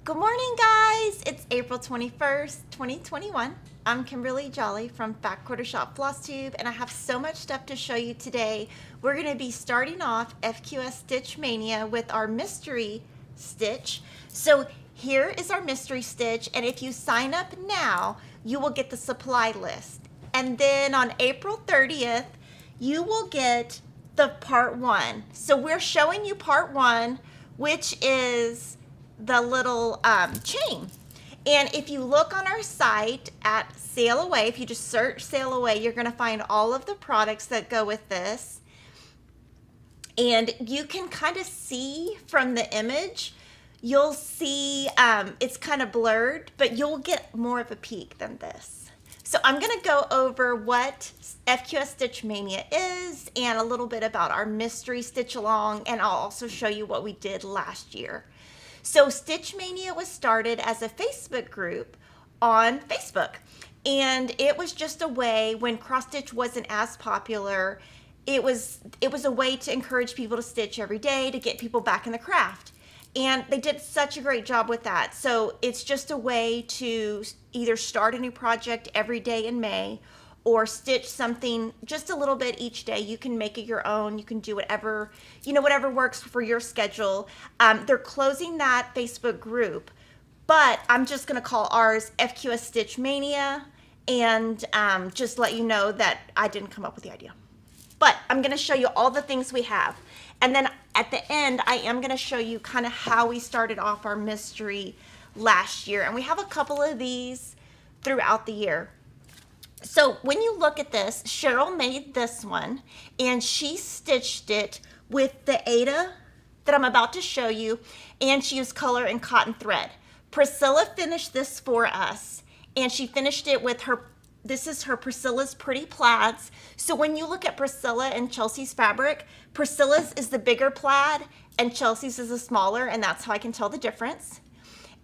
Good morning, guys. It's April 21st, 2021. I'm Kimberly Jolly from Back Quarter Shop FlossTube, and I have so much stuff to show you today. We're going to be starting off FQS Stitch Maynia with our mystery stitch. So here is our mystery stitch, and if you sign up now, you will get the supply list. And then on April 30th, you will get the part 1. So we're showing you part 1, which is the little chain. And if you look on our site at Sail Away, if you just search Sail Away, you're going to find all of the products that go with this. And you can kind of see from the image, you'll see it's kind of blurred, but you'll get more of a peek than this. So I'm going to go over what FQS Stitch Maynia is and a little bit about our mystery stitch along, and I'll also show you what we did last year. So Stitch Maynia was started as a Facebook group on Facebook, and it was just a way, when cross stitch wasn't as popular, it was a way to encourage people to stitch every day, to get people back in the craft. And they did such a great job with that. So it's just a way to either start a new project every day in May, or stitch something just a little bit each day. You can make it your own. You can do whatever, whatever works for your schedule. They're closing that Facebook group, but I'm just gonna call ours FQS Stitch Maynia, and just let you know that I didn't come up with the idea. But I'm gonna show you all the things we have. And then at the end, I am gonna show you kind of how we started off our mystery last year. And we have a couple of these throughout the year. So when you look at this, Cheryl made this one, and she stitched it with the Aida that I'm about to show you, and she used color and cotton thread. Priscilla finished this for us, and she finished it with her, this is her Priscilla's Pretty Plaids. So when you look at Priscilla and Chelsea's fabric, Priscilla's is the bigger plaid, and Chelsea's is the smaller, and that's how I can tell the difference.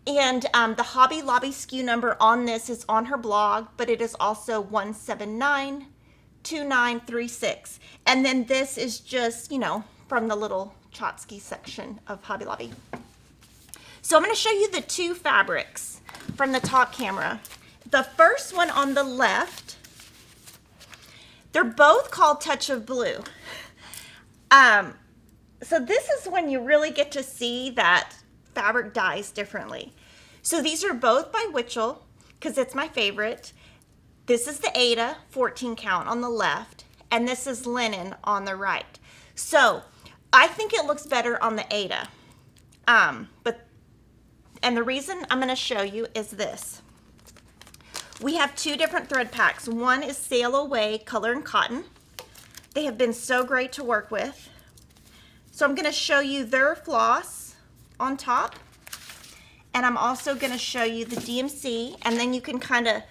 And the Hobby Lobby SKU number on this is on her blog, but it is also 1792936. And then this is just, from the little Chotsky section of Hobby Lobby. So I'm going to show you the two fabrics from the top camera. The first one on the left, they're both called Touch of Blue. So this is when you really get to see that fabric dyes differently. So these are both by Witchell, because it's my favorite. This is the Aida 14 count on the left, and this is linen on the right. So I think it looks better on the Aida. And the reason I'm going to show you is this. We have two different thread packs. One is Sail Away Color and Cotton. They have been so great to work with. So I'm going to show you their floss on top, and I'm also going to show you the DMC, and then you can kind of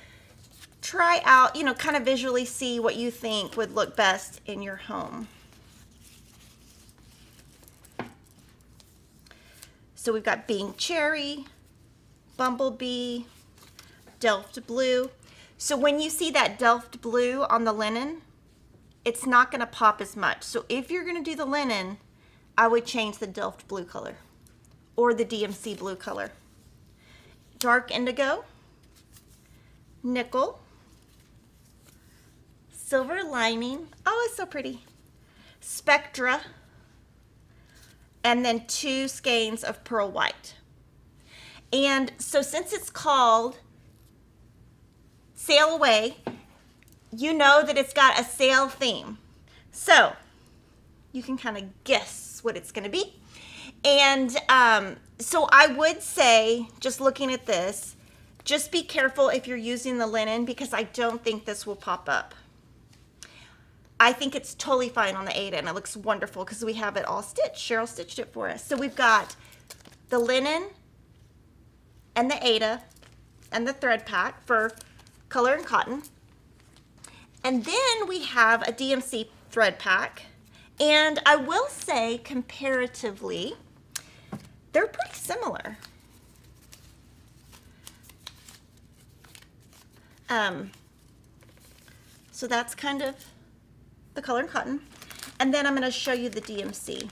try out, kind of visually see what you think would look best in your home. So we've got Bing Cherry, Bumblebee, Delft Blue. So when you see that Delft Blue on the linen, it's not going to pop as much. So if you're going to do the linen, I would change the Delft Blue color or the DMC blue color. Dark Indigo, Nickel, Silver Lining, oh, it's so pretty, Spectra, and then two skeins of Pearl White. And so since it's called Sail Away, you know that it's got a sail theme. So you can kind of guess what it's going to be. And so I would say, just looking at this, just be careful if you're using the linen, because I don't think this will pop up. I think it's totally fine on the Aida, and it looks wonderful because we have it all stitched. Cheryl stitched it for us. So we've got the linen and the Aida and the thread pack for color and cotton. And then we have a DMC thread pack. And I will say, comparatively, they're pretty similar. So that's kind of the color and cotton. And then I'm going to show you the DMC.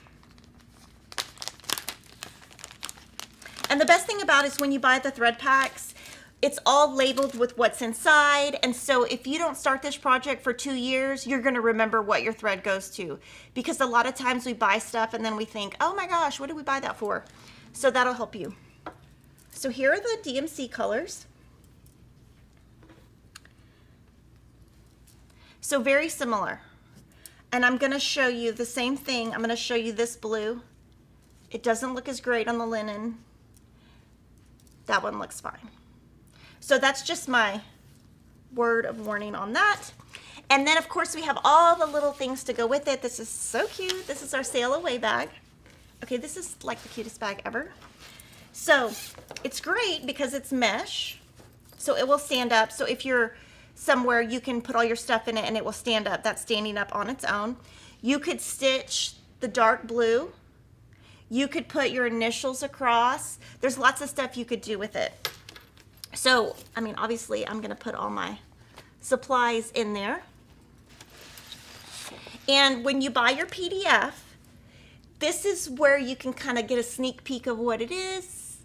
And the best thing about it is when you buy the thread packs, it's all labeled with what's inside. And so if you don't start this project for 2 years, you're going to remember what your thread goes to. Because a lot of times we buy stuff and then we think, oh my gosh, what did we buy that for? So that'll help you. So here are the DMC colors. So very similar. And I'm going to show you the same thing. I'm going to show you this blue. It doesn't look as great on the linen. That one looks fine. So that's just my word of warning on that. And then of course we have all the little things to go with it. This is so cute. This is our sail away bag. Okay, this is like the cutest bag ever. So it's great because it's mesh, so it will stand up. So if you're somewhere, you can put all your stuff in it and it will stand up. That's standing up on its own. You could stitch the dark blue. You could put your initials across. There's lots of stuff you could do with it. So, I mean, obviously I'm gonna put all my supplies in there. And when you buy your PDF, this is where you can kind of get a sneak peek of what it is.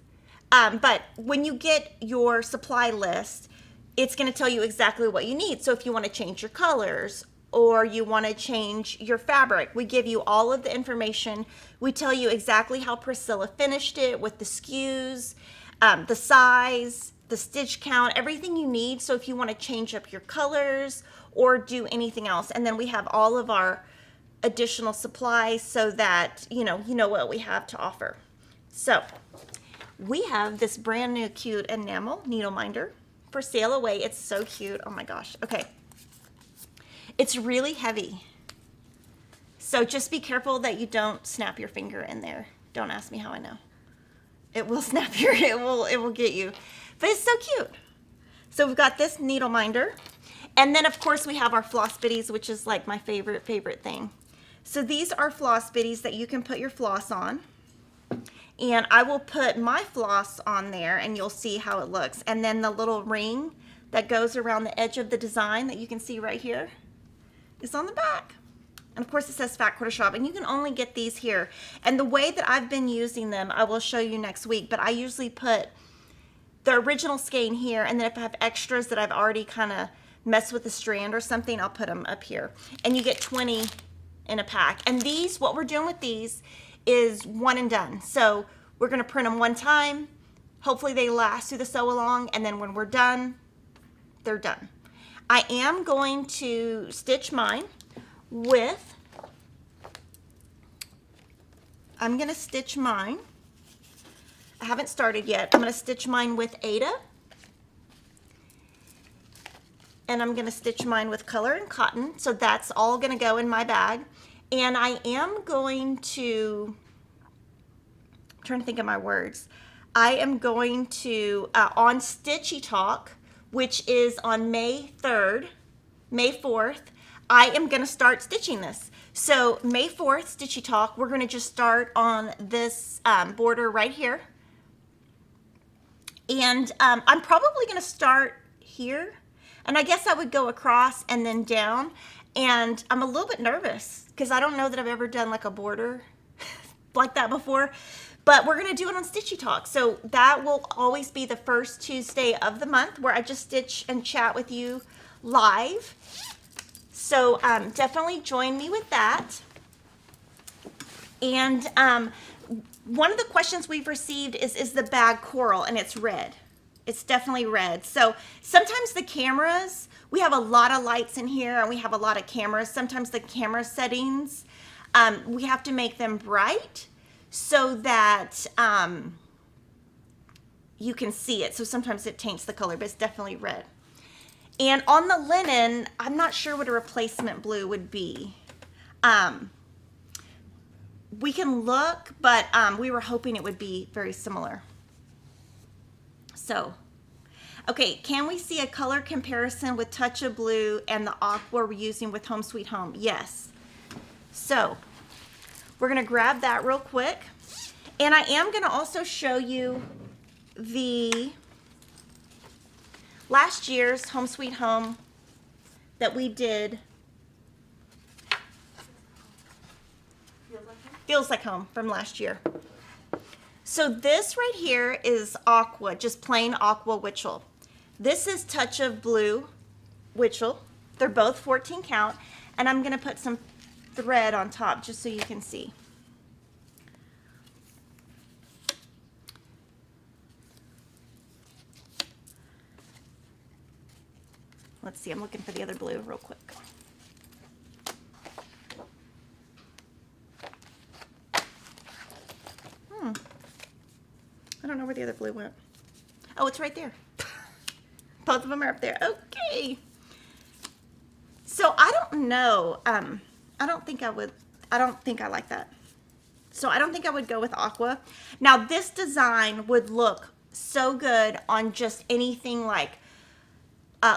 But when you get your supply list, it's gonna tell you exactly what you need. So if you wanna change your colors or you wanna change your fabric, we give you all of the information. We tell you exactly how Priscilla finished it with the SKUs, the size, the stitch count, everything you need. So if you want to change up your colors or do anything else, and then we have all of our additional supplies so that you know what we have to offer. So we have this brand new cute enamel needle minder for sail away. It's so cute. Oh my gosh. Okay, it's really heavy, so just be careful that you don't snap your finger in there. Don't ask me how I know. It will snap your, it will get you. But it's so cute. So we've got this needle minder. And then of course we have our FlossBitties, which is like my favorite thing. So these are FlossBitties that you can put your floss on. And I will put my floss on there and you'll see how it looks. And then the little ring that goes around the edge of the design that you can see right here is on the back. And of course it says Fat Quarter Shop, and you can only get these here. And the way that I've been using them, I will show you next week, but I usually put the original skein here, and then if I have extras that I've already kind of messed with the strand or something, I'll put them up here. And you get 20 in a pack. And these, what we're doing with these is one and done. So we're gonna print them one time. Hopefully they last through the sew along, and then when we're done, they're done. I am going to stitch mine with, I'm gonna stitch mine. I haven't started yet. I'm gonna stitch mine with Aida. And I'm gonna stitch mine with color and cotton. So that's all gonna go in my bag. And I am going to, I'm trying to think of my words. I am going to, on Stitchy Talk, which is on May 3rd, May 4th, I am gonna start stitching this. So May 4th, Stitchy Talk, we're gonna just start on this border right here. And I'm probably gonna start here. And I guess I would go across and then down. And I'm a little bit nervous because I don't know that I've ever done like a border like that before. But we're gonna do it on Stitchy Talk. So that will always be the first Tuesday of the month where I just stitch and chat with you live. So definitely join me with that. And one of the questions we've received is the bag coral, and it's red. It's definitely red. So sometimes the cameras, we have a lot of lights in here and we have a lot of cameras. Sometimes the camera settings, we have to make them bright so that you can see it. So sometimes it taints the color, but it's definitely red. And on the linen, I'm not sure what a replacement blue would be. We can look, but we were hoping it would be very similar. So, okay, can we see a color comparison with Touch of Blue and the aqua we're using with Home Sweet Home? Yes. So, we're gonna grab that real quick. And I am gonna also show you the last year's Home Sweet Home that we did. Feels Like Home from last year. So this right here is aqua, just plain aqua witchell. This is Touch of Blue witchell. They're both 14 count, and I'm gonna put some thread on top just so you can see. Let's see, I'm looking for the other blue real quick. I don't know where the other blue went. Oh, it's right there. Both of them are up there. Okay. So I don't know. I don't think I like that. So I don't think I would go with aqua. Now this design would look so good on just anything like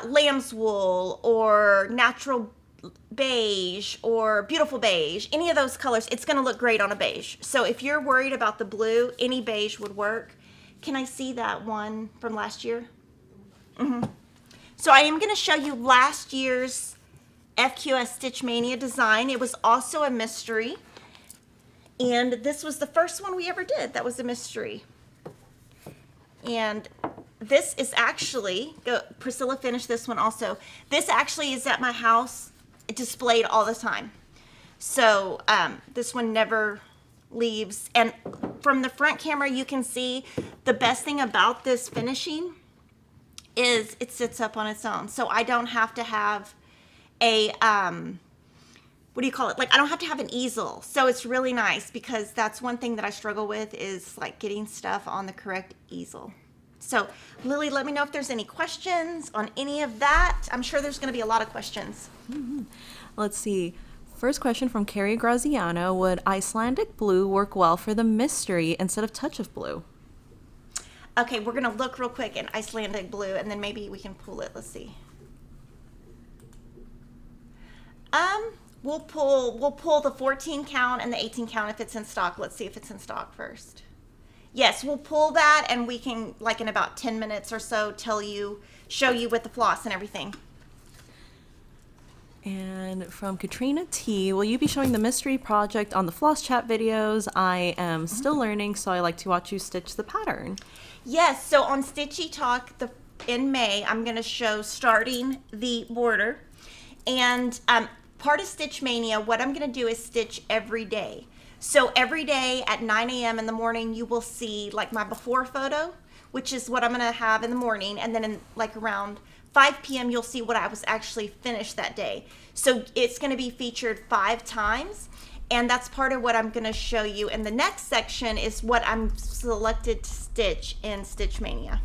lamb's wool or natural beige or beautiful beige, any of those colors. It's going to look great on a beige. So if you're worried about the blue, any beige would work. Can I see that one from last year? So I am going to show you last year's FQS Stitch Maynia design. It was also a mystery, and this was the first one we ever did that was a mystery. And this is actually, Priscilla finished this one also. This actually is at my house, displayed all the time. So this one never leaves. And from the front camera, you can see the best thing about this finishing is it sits up on its own. So I don't have to have a, what do you call it? Like, I don't have to have an easel. So it's really nice, because that's one thing that I struggle with, is like getting stuff on the correct easel. So Lily, let me know if there's any questions on any of that. I'm sure there's going to be a lot of questions. Let's see. First question from Carrie Graziano. Would Icelandic blue work well for the mystery instead of Touch of Blue? Okay, we're going to look real quick in Icelandic blue, and then maybe we can pull it. Let's see. We'll pull the 14 count and the 18 count if it's in stock. Let's see if it's in stock first. Yes, we'll pull that, and we can, like in about 10 minutes or so, show you with the floss and everything. And from Katrina T, will you be showing the mystery project on the Floss Chat videos? I am still learning, so I like to watch you stitch the pattern. Yes, so on Stitchy Talk in May, I'm going to show starting the border. And part of Stitch Mania, what I'm going to do is stitch every day. So every day at 9 a.m. in the morning, you will see like my before photo, which is what I'm going to have in the morning. And then in like around 5 p.m., you'll see what I was actually finished that day. So it's going to be featured 5 times. And that's part of what I'm going to show you. And the next section is what I'm selected to stitch in Stitch Mania.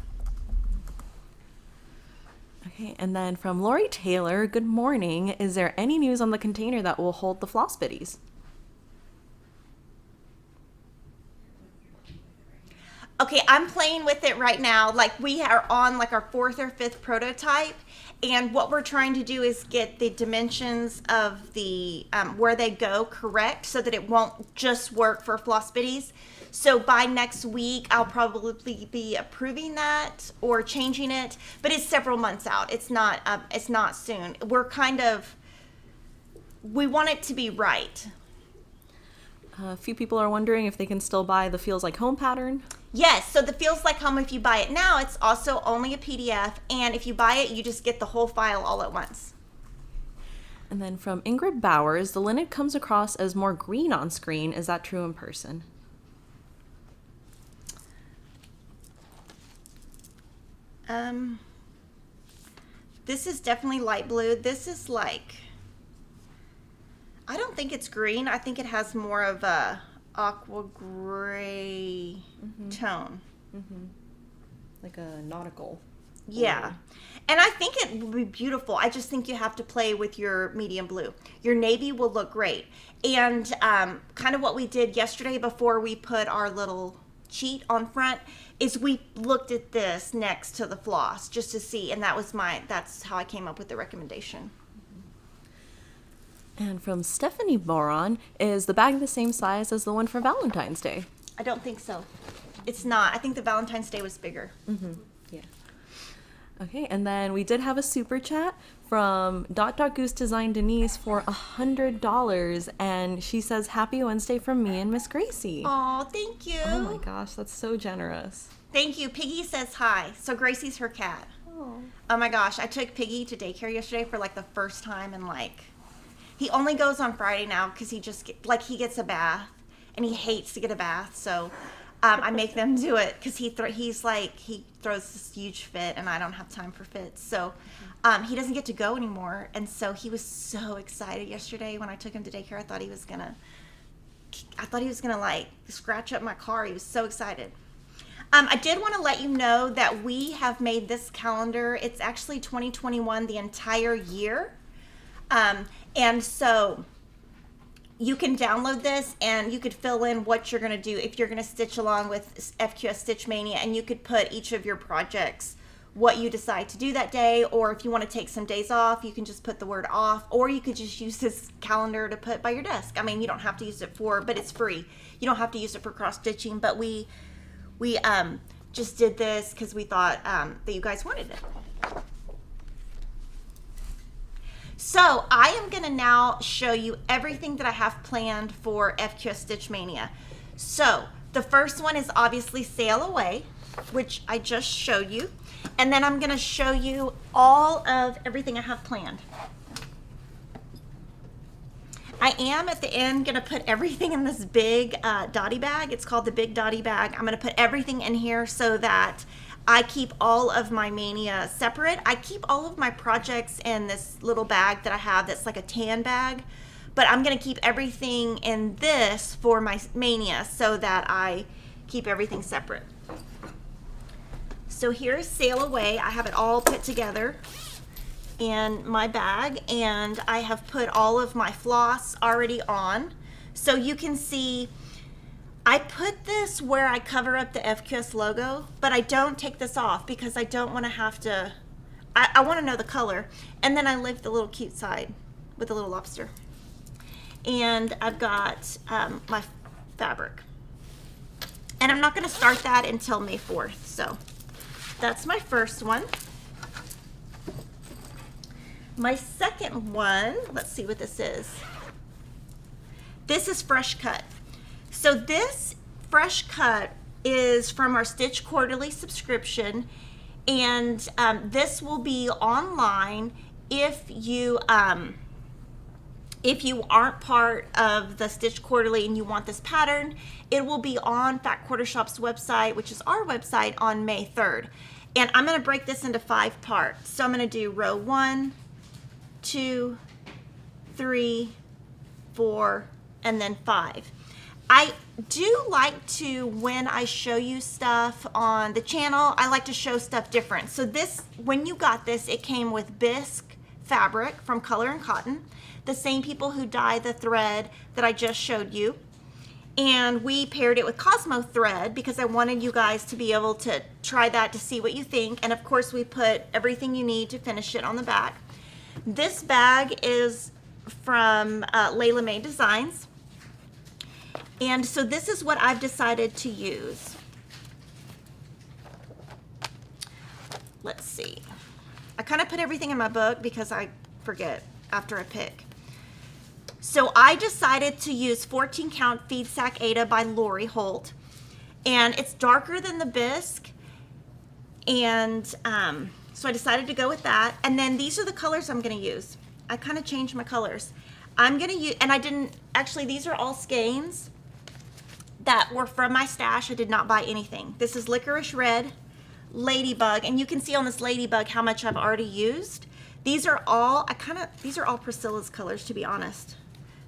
Okay, and then from Lori Taylor, good morning. Is there any news on the container that will hold the FlossBitties? Okay, I'm playing with it right now. Like, we are on like our 4th or 5th prototype, and what we're trying to do is get the dimensions of the where they go correct, so that it won't just work for FlossBitties. So by next week, I'll probably be approving that or changing it, but it's several months out. It's not soon. We want it to be right. A few people are wondering if they can still buy the Feels Like Home pattern. Yes, so the Feels Like Home, if you buy it now, it's also only a PDF, and if you buy it, you just get the whole file all at once. And then from Ingrid Bowers, the linen comes across as more green on screen. Is that true in person? This is definitely light blue. This is like, I don't think it's green. I think it has more of a aqua gray tone. Like a nautical. Yeah. And I think it will be beautiful. I just think you have to play with your medium blue. Your navy will look great. And kind of what we did yesterday before we put our little cheat on front is we looked at this next to the floss just to see, and that's how I came up with the recommendation. And from Stephanie Boron, is the bag the same size as the one for Valentine's Day? I don't think so. It's not. I think the Valentine's Day was bigger. Yeah. Okay, and then we did have a super chat from Goose Design Denise for $100, and she says, "Happy Wednesday from me and Miss Gracie." Oh, thank you. Oh my gosh, that's so generous. Thank you. Piggy says hi. So Gracie's her cat. Oh my gosh, I took Piggy to daycare yesterday for like the first time, and like, he only goes on Friday now because he just he gets a bath, and he hates to get a bath, so I make them do it because he throws this huge fit, and I don't have time for fits. So he doesn't get to go anymore, and so he was so excited yesterday when I took him to daycare. I thought he was gonna like scratch up my car. He was so excited. I did want to let you know that we have made this calendar. It's actually 2021 the entire year, and so you can download this and you could fill in what you're going to do if you're going to stitch along with FQS Stitch Maynia, and you could put each of your projects, what you decide to do that day, or if you want to take some days off, you can just put the word off, or you could just use this calendar to put by your desk. I mean, you don't have to use it but it's free. You don't have to use it for cross stitching, but we just did this because we thought that you guys wanted it. So I am going to now show you everything that I have planned for FQS Stitch Maynia. So the first one is obviously Sail Away, which I just showed you. And then I'm going to show you all of everything I have planned. I am at the end going to put everything in this big dotty bag. It's called the Big Dotty Bag. I'm going to put everything in here so that I keep all of my Maynia separate. I keep all of my projects in this little bag that I have that's like a tan bag, but I'm going to keep everything in this for my Maynia so that I keep everything separate. So here's Sail Away. I have it all put together in my bag, and I have put all of my floss already on. So you can see I put this where I cover up the FQS logo, but I don't take this off because I don't want to have to, I want to know the color. And then I lift the little cute side with the little lobster. And I've got my fabric. And I'm not going to start that until May 4th. So that's my first one. My second one, let's see what this is. This is Fresh Cut. So this Fresh Cut is from our Stitch Quarterly subscription, and this will be online if you aren't part of the Stitch Quarterly and you want this pattern. It will be on Fat Quarter Shop's website, which is our website, on May 3rd. And I'm going to break this into 5 parts. So I'm going to do row 1, 2, 3, 4, and then 5. I do like to, when I show you stuff on the channel, I like to show stuff different. So this, when you got this, it came with bisque fabric from Color and Cotton, the same people who dye the thread that I just showed you. And we paired it with Cosmo thread because I wanted you guys to be able to try that to see what you think. And of course we put everything you need to finish it on the back. This bag is from Layla May Designs. And so this is what I've decided to use. Let's see. I kind of put everything in my book because I forget after I pick. So I decided to use 14 count Feed Sack Aida by Holt. And it's darker than the bisque. And so I decided to go with that. And then these are the colors I'm going to use. I kind of changed my colors. I'm going to use, and I didn't, actually these are all skeins that were from my stash. I did not buy anything. This is Licorice Red, Ladybug, and you can see on this Ladybug how much I've already used. These are all, these are all Priscilla's colors, to be honest.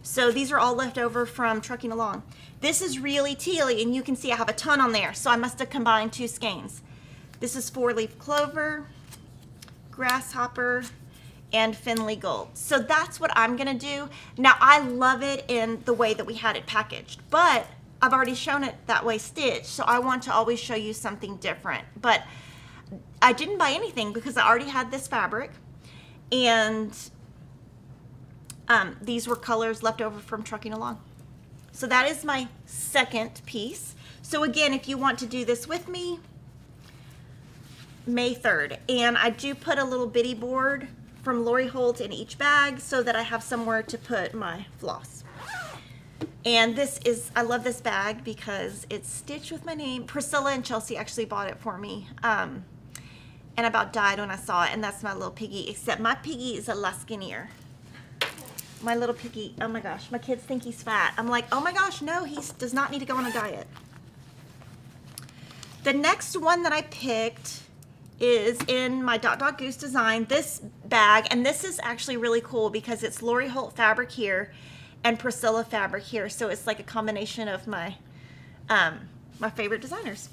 So these are all left over from trucking along. This is really tealy, and you can see I have a ton on there, so I must have combined 2 skeins. This is 4-leaf clover, grasshopper, and Finley Gold. So that's what I'm gonna do. Now I love it in the way that we had it packaged, but I've already shown it that way stitched, so I want to always show you something different. But I didn't buy anything because I already had this fabric, and these were colors left over from trucking along. So that is my second piece. So again, if you want to do this with me, May 3rd. And I do put a little bitty board from Lori Holt in each bag so that I have somewhere to put my floss. And this is, I love this bag because it's stitched with my name. Priscilla and Chelsea actually bought it for me. And I about died when I saw it, and that's my little piggy, except my piggy is a lot skinnier. My little piggy, oh my gosh, my kids think he's fat. I'm like, oh my gosh, no, he does not need to go on a diet. The next one that I picked is in my Goose design, this bag, and this is actually really cool because it's Lori Holt fabric here and Priscilla fabric here, so it's like a combination of my my favorite designers.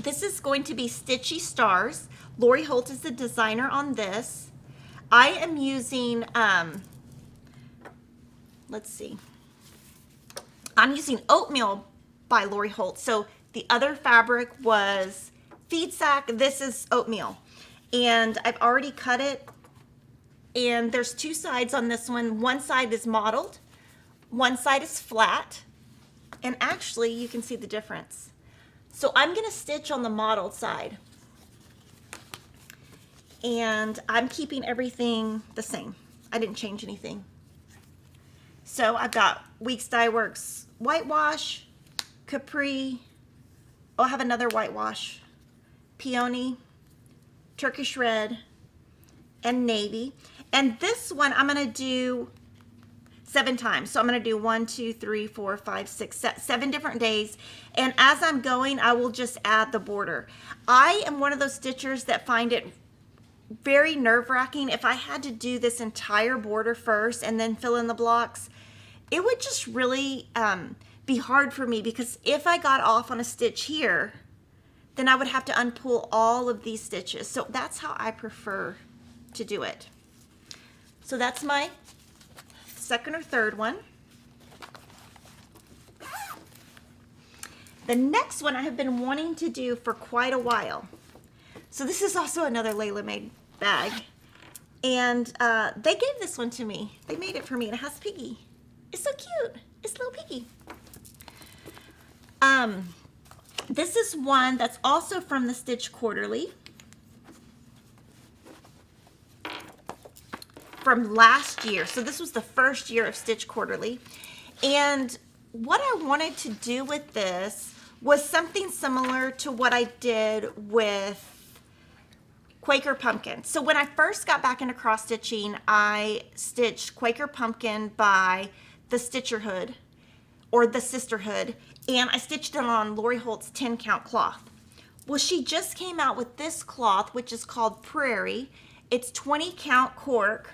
This is going to be Stitchy Stars. Lori Holt is the designer on this. I am using let's see, I'm using Oatmeal by Lori Holt. So the other fabric was Feed Sack, this is Oatmeal, and I've already cut it. And there's two sides on this one. One side is modeled, one side is flat, and actually you can see the difference. So I'm gonna stitch on the modeled side, and I'm keeping everything the same. I didn't change anything. So I've got Weeks Dye Works Whitewash, Capri, oh, I have another whitewash, Peony, Turkish Red, and Navy. And this one I'm gonna do 7 times. So I'm gonna do 1, 2, 3, 4, 5, 6, 7 different days. And as I'm going, I will just add the border. I am one of those stitchers that find it very nerve-wracking. If I had to do this entire border first and then fill in the blocks, it would just really be hard for me, because if I got off on a stitch here, then I would have to unpull all of these stitches. So that's how I prefer to do it. So that's my second or third one. The next one I have been wanting to do for quite a while. So this is also another Layla made bag. And they gave this one to me. They made it for me, and it has Piggy. It's so cute. It's little Piggy. This is one that's also from the Stitch Quarterly. From last year. So this was the first year of Stitch Quarterly. And what I wanted to do with this was something similar to what I did with Quaker Pumpkin. So when I first got back into cross stitching, I stitched Quaker Pumpkin by the Stitcherhood, or the Sisterhood, and I stitched it on Lori Holt's 10 count cloth. Well, she just came out with this cloth, which is called Prairie. It's 20 count cork,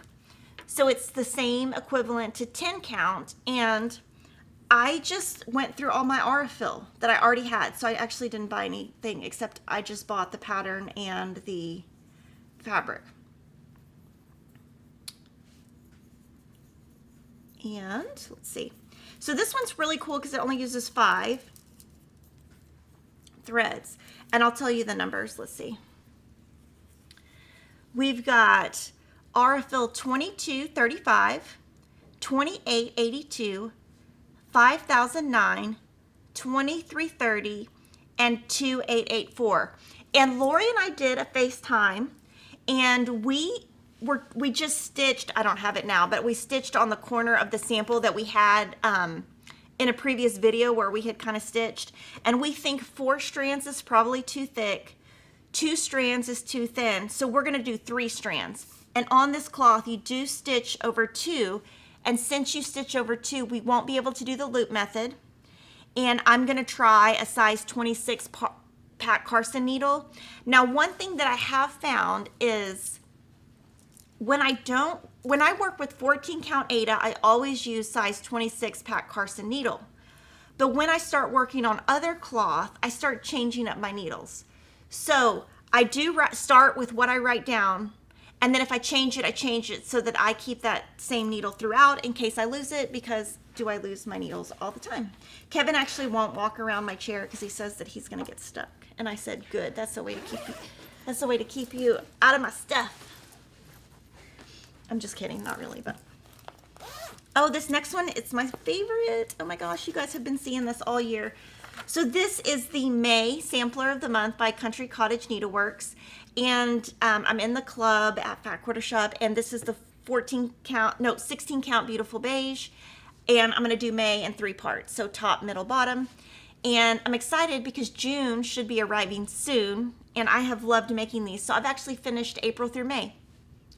so it's the same equivalent to 10 count, and I just went through all my aurifil that I already had, so I actually didn't buy anything except I just bought the pattern and the fabric. And let's see. So this one's really cool because it only uses 5 threads, and I'll tell you the numbers. Let's see. We've got aurifil 2235, 2882, 5009, 2330, and 2884. And Lori and I did a FaceTime, and we just stitched, I don't have it now, but we stitched on the corner of the sample that we had in a previous video where we had kind of stitched, and we think 4 strands is probably too thick, 2 strands is too thin, so we're going to do 3 strands. And on this cloth you do stitch over 2, and since you stitch over 2, we won't be able to do the loop method. And I'm going to try a size 26 Pat Carson needle. Now, one thing that I have found is when I work with 14 count Aida, I always use size 26 Pat Carson needle. But when I start working on other cloth, I start changing up my needles. So I do start with what I write down, and then if I change it so that I keep that same needle throughout in case I lose it, because I lose my needles all the time. Kevin actually won't walk around my chair because he says that he's gonna get stuck. And I said, good, that's the way to keep you out of my stuff. I'm just kidding, not really, but. Oh, this next one, it's my favorite. Oh my gosh, you guys have been seeing this all year. So this is the May Sampler of the Month by Country Cottage Needleworks. And I'm in the club at Fat Quarter Shop, and this is the 16 count beautiful beige. And I'm gonna do May in 3 parts, so top, middle, bottom. And I'm excited because June should be arriving soon, and I have loved making these. So I've actually finished April through May.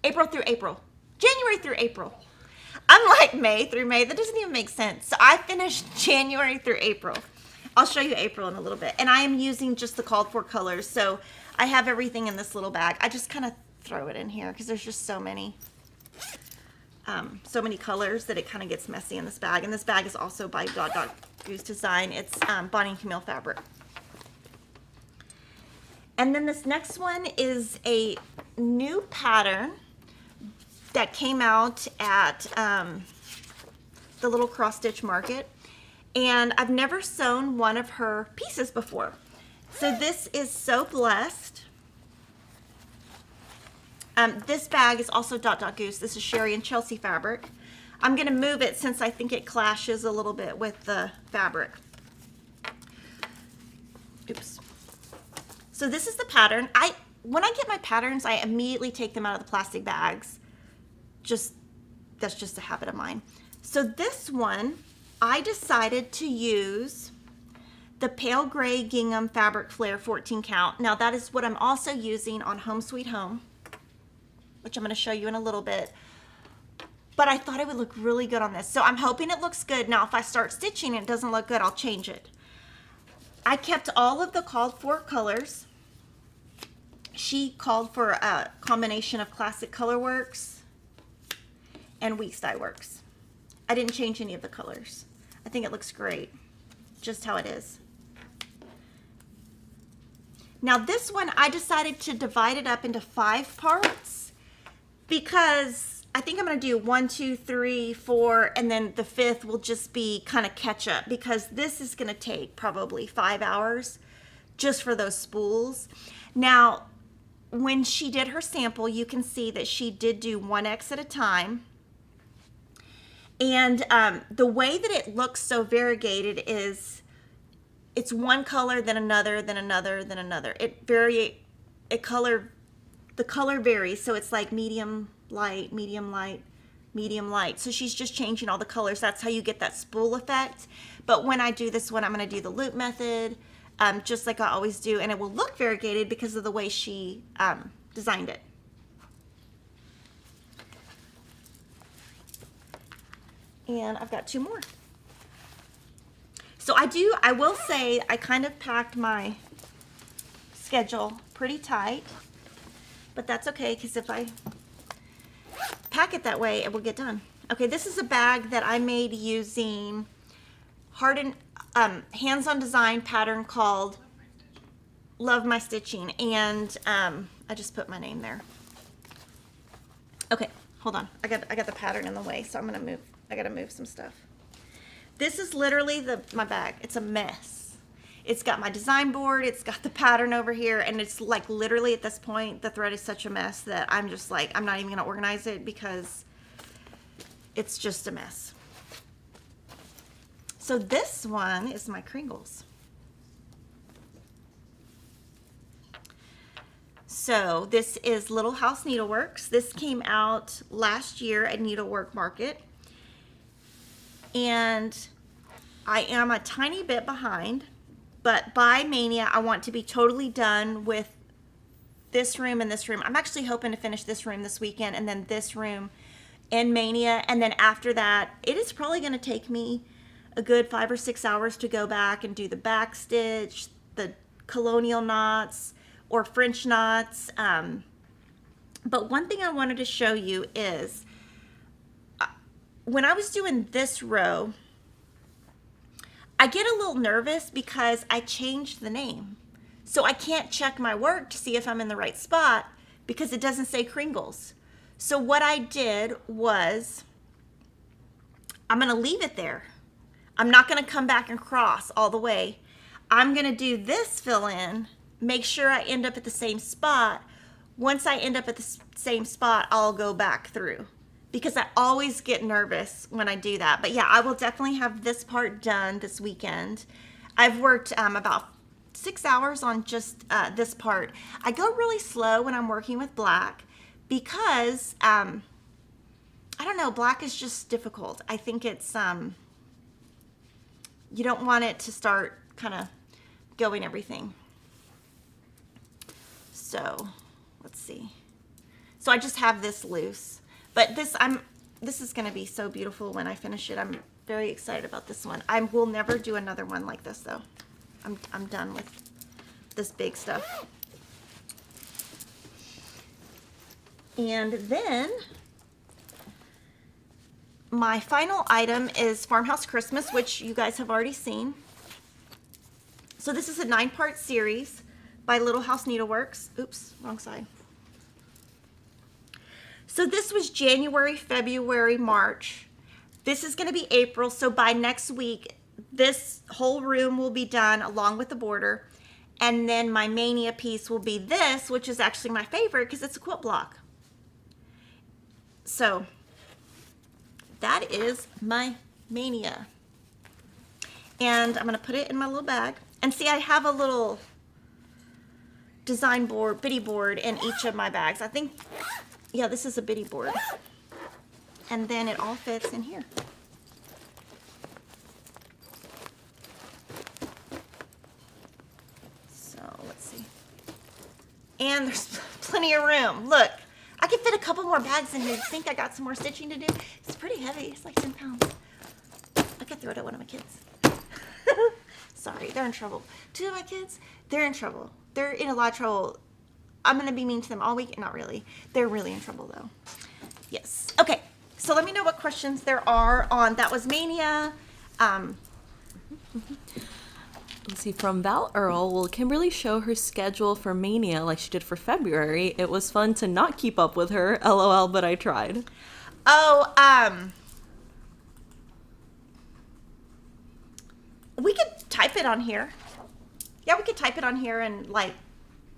April through April. January through April. I'm like May through May. That doesn't even make sense. So I finished January through April. I'll show you April in a little bit. And I am using just the called for colors. So I have everything in this little bag. I just kind of throw it in here because there's just so many colors that it kind of gets messy in this bag. And this bag is also by Goose Design. It's Bonnie and Camille fabric. And then this next one is a new pattern that came out at the little cross stitch market. And I've never sewn one of her pieces before. So this is So Blessed. This bag is also Goose. This is Sherry and Chelsea fabric. I'm going to move it since I think it clashes a little bit with the fabric. Oops. So this is the pattern. When I get my patterns, I immediately take them out of the plastic bags. That's just a habit of mine. So this one, I decided to use the Pale Gray Gingham Fabric Flare 14 count. Now that is what I'm also using on Home Sweet Home, which I'm going to show you in a little bit. But I thought it would look really good on this. So I'm hoping it looks good. Now if I start stitching and it doesn't look good, I'll change it. I kept all of the called for colors. She called for a combination of classic Colorworks and Weeks Dye Works. I didn't change any of the colors. I think it looks great, just how it is. Now this one, I decided to divide it up into 5 parts because I think I'm gonna do 1, 2, 3, 4, and then the 5th will just be kind of catch up because this is gonna take probably 5 hours just for those spools. Now, when she did her sample, you can see that she did do 1X at a time. And the way that it looks so variegated is it's one color, then another, then another, then another. The color varies, so it's like medium, light, medium, light, medium, light. So she's just changing all the colors. That's how you get that spool effect. But when I do this one, I'm going to do the loop method, just like I always do, and it will look variegated because of the way she designed it. And I've got 2 more. So I will say I kind of packed my schedule pretty tight, but that's okay because if I pack it that way, it will get done. Okay, this is a bag that I made using hands-on design pattern called Love My Stitching, and I just put my name there. Okay, hold on. I got the pattern in the way, so I gotta move some stuff. This is literally my bag. It's a mess. It's got my design board, it's got the pattern over here, and it's like literally at this point, the thread is such a mess that I'm just like, I'm not even gonna organize it because it's just a mess. So this one is my Kringles. So this is Little House Needleworks. This came out last year at Needlework Market. And I am a tiny bit behind, but by May-Nia, I want to be totally done with this room and this room. I'm actually hoping to finish this room this weekend and then this room in May-Nia. And then after that, it is probably going to take me a good 5 or 6 hours to go back and do the back stitch, the colonial knots or French knots. But one thing I wanted to show you is when I was doing this row, I get a little nervous because I changed the name. So I can't check my work to see if I'm in the right spot because it doesn't say Kringles. So what I did was I'm gonna leave it there. I'm not gonna come back and cross all the way. I'm gonna do this fill in, make sure I end up at the same spot. Once I end up at the same spot, I'll go back through, because I always get nervous when I do that. But yeah, I will definitely have this part done this weekend. I've worked about 6 hours on just this part. I go really slow when I'm working with black because I don't know, black is just difficult. I think it's you don't want it to start kind of going everything. So let's see. So I just have this loose, but this is going to be so beautiful when I finish it. I'm very excited about this one. I will never do another one like this though. I'm done with this big stuff. And then my final item is Farmhouse Christmas, which you guys have already seen. So this is a 9-part series by Little House Needleworks. Oops, wrong side. So this was January, February, March. This is going to be April, so by next week, this whole room will be done along with the border. And then my May-Nia piece will be this, which is actually my favorite because it's a quilt block. So that is my May-Nia. And I'm going to put it in my little bag. And see, I have a little design board, bitty board in each of my bags. I think, yeah, this is a bitty board. And then it all fits in here. So let's see. And there's plenty of room. Look, I could fit a couple more bags in here. You think I got some more stitching to do? It's pretty heavy. It's like 10 pounds. I could throw it at one of my kids. Sorry, they're in trouble. 2 of my kids, they're in trouble. They're in a lot of trouble. I'm going to be mean to them all week. Not really. They're really in trouble, though. Yes. Okay, so let me know what questions there are on That Was May-Nia. Let's see, from Val Earl, will Kimberly show her schedule for May-Nia like she did for February? It was fun to not keep up with her. LOL, but I tried. Oh, we could type it on here. Yeah, we could type it on here and like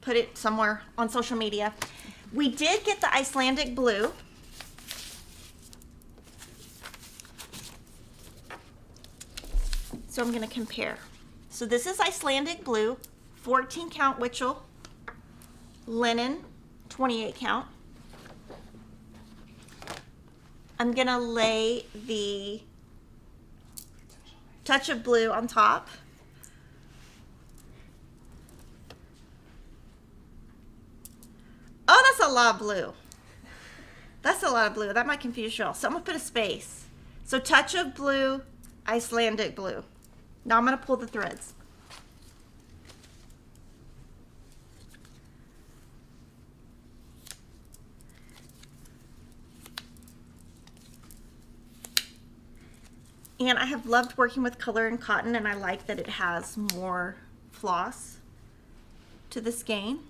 put it somewhere on social media. We did get the Icelandic blue. So I'm going to compare. So this is Icelandic blue, 14 count Witchell, linen, 28 count. I'm going to lay the touch of blue on top. Oh, that's a lot of blue. That's a lot of blue. That might confuse y'all. So I'm going to put a space. So touch of blue, Icelandic blue. Now I'm going to pull the threads. And I have loved working with color and cotton, and I like that it has more floss to the skein.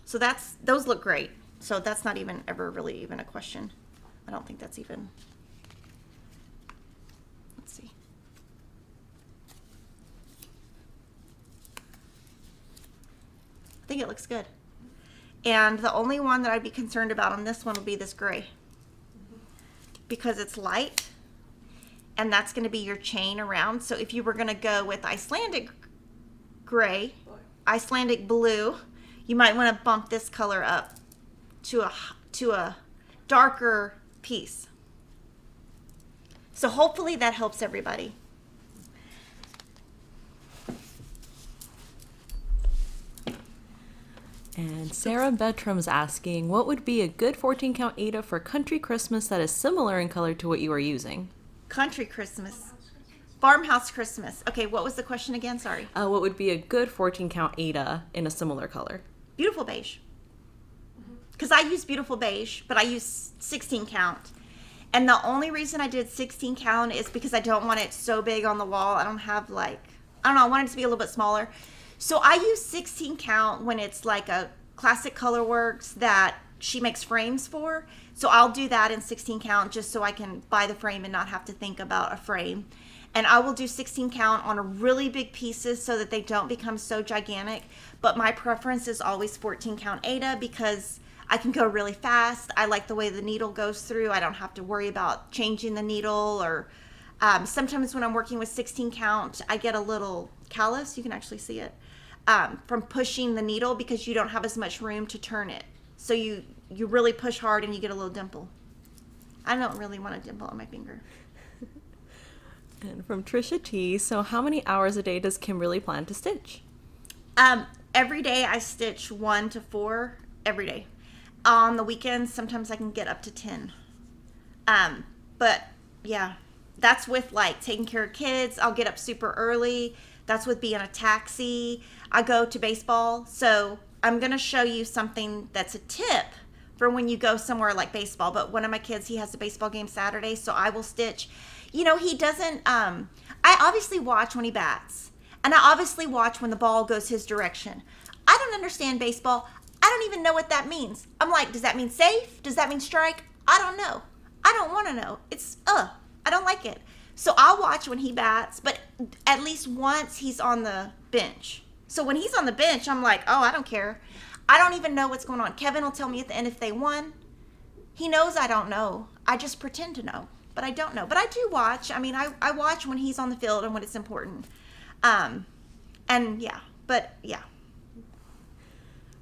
So those look great. So that's not even ever really even a question. I don't think that's even, let's see. I think it looks good. And the only one that I'd be concerned about on this one will be this gray. Because it's light, and that's going to be your chain around. So if you were going to go with Icelandic gray, Icelandic blue, you might want to bump this color up to a darker piece. So hopefully that helps everybody. And Sarah Bettram's asking, what would be a good 14 count Aida for Country Christmas that is similar in color to what you are using? Country Christmas. Farmhouse Christmas. Okay, what was the question again? Sorry. What would be a good 14 count Aida in a similar color? Beautiful beige. Because I use beautiful beige, but I use 16 count. And the only reason I did 16 count is because I don't want it so big on the wall. I don't have like, I don't know, I want it to be a little bit smaller. So I use 16 count when it's like a classic Colorworks that she makes frames for. So I'll do that in 16 count just so I can buy the frame and not have to think about a frame. And I will do 16 count on really big pieces so that they don't become so gigantic. But my preference is always 14 count Aida because I can go really fast. I like the way the needle goes through. I don't have to worry about changing the needle, or sometimes when I'm working with 16 count, I get a little callus. You can actually see it from pushing the needle because you don't have as much room to turn it. So you really push hard and you get a little dimple. I don't really want a dimple on my finger. And from Trisha T, so how many hours a day does Kimberly plan to stitch? Every day I stitch 1 to 4 every day. On the weekends, sometimes I can get up to 10. But yeah, that's with like taking care of kids. I'll get up super early. That's with being a taxi. I go to baseball. So I'm going to show you something that's a tip for when you go somewhere like baseball. But one of my kids, he has a baseball game Saturday, so I will stitch. You know, he doesn't, I obviously watch when he bats. And I obviously watch when the ball goes his direction. I don't understand baseball. I don't even know what that means. I'm like, does that mean safe? Does that mean strike? I don't know. I don't want to know. It's, I don't like it. So I'll watch when he bats, but at least once he's on the bench. So when he's on the bench, I'm like, oh, I don't care. I don't even know what's going on. Kevin will tell me at the end if they won. He knows I don't know. I just pretend to know, but I don't know. But I do watch. I mean, I watch when he's on the field and when it's important. And yeah, but yeah.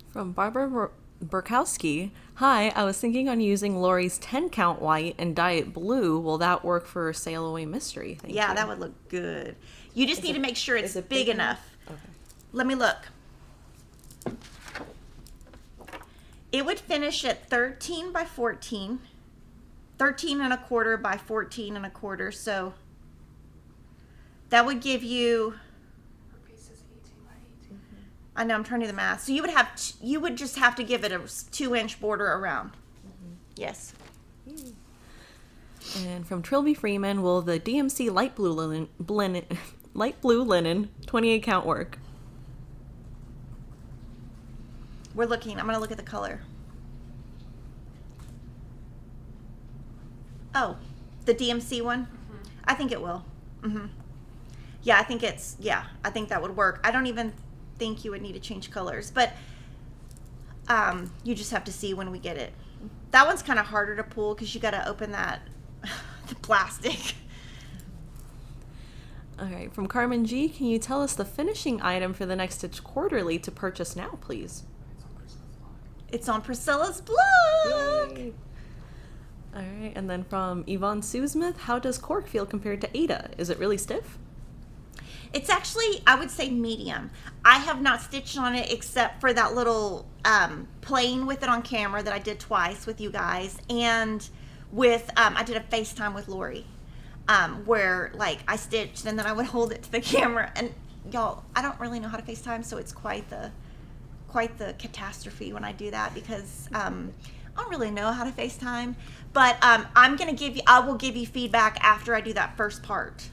From Barbara Burkowski, hi, I was thinking on using Lori's 10 count white and dye it blue. Will that work for Sail Away Mystery? Thank you. That would look good. You just need to make sure it's big enough. Okay. Let me look. It would finish at 13 by 14, 13 and a quarter by 14 and a quarter. So that would give you, I know I'm trying to do the math. So you would just have to give it a 2-inch border around. Mm-hmm. Yes. And from Trilby Freeman, will the DMC light blue linen 28 count work? We're looking. I'm going to look at the color. Oh, the DMC one? Mm-hmm. I think it will. Mm-hmm. Yeah, I think I think that would work. I don't even think you would need to change colors, but you just have to see when we get it. That one's kind of harder to pull because you got to open that the plastic. All right, from Carmen G, can you tell us the finishing item for the Next Stitch Quarterly to purchase now, please? It's on Priscilla's blog. Yay. All right, and then from Yvonne Susmith, how does cork feel compared to Aida? Is it really stiff? It's actually, I would say medium. I have not stitched on it except for that little playing with it on camera that I did twice with you guys, and with I did a FaceTime with Lori, where like I stitched and then I would hold it to the camera. And y'all, I don't really know how to FaceTime, so it's quite the catastrophe when I do that because I don't really know how to FaceTime. But I will give you feedback after I do that first part.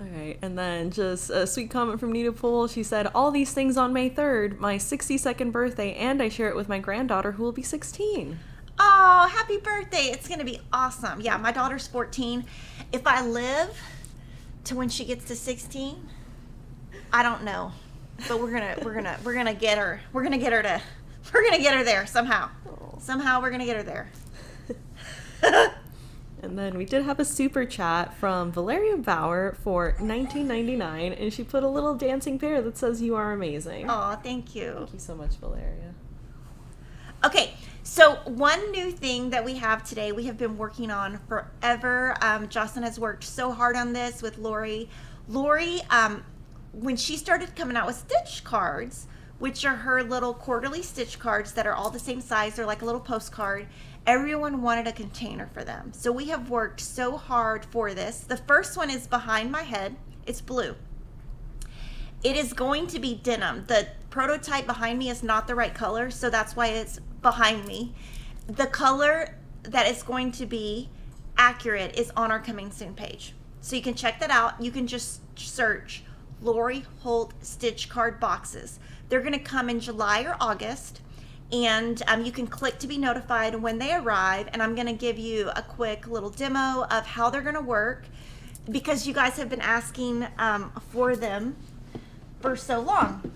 All right, and then just a sweet comment from Nita Poole. She said, all these things on May 3rd, my 62nd birthday, and I share it with my granddaughter who will be 16. Oh, happy birthday. It's going to be awesome. Yeah, my daughter's 14. If I live to when she gets to 16, I don't know. But we're going to get her. We're going to get her there somehow. Oh. Somehow we're going to get her there. And then we did have a super chat from Valeria Bauer for $19.99, and she put a little dancing pear that says you are amazing. Oh, thank you. Thank you so much, Valeria. Okay, so one new thing that we have today, we have been working on forever. Jocelyn has worked so hard on this with Lori. Lori, when she started coming out with stitch cards, which are her little quarterly stitch cards that are all the same size, they're like a little postcard, everyone wanted a container for them. So we have worked so hard for this. The first one is behind my head. It's blue. It is going to be denim. The prototype behind me is not the right color, so that's why it's behind me. The color that is going to be accurate is on our coming soon page. So you can check that out. You can just search Lori Holt stitch card boxes. They're going to come in July or August. And you can click to be notified when they arrive, and I'm going to give you a quick little demo of how they're going to work because you guys have been asking for them for so long.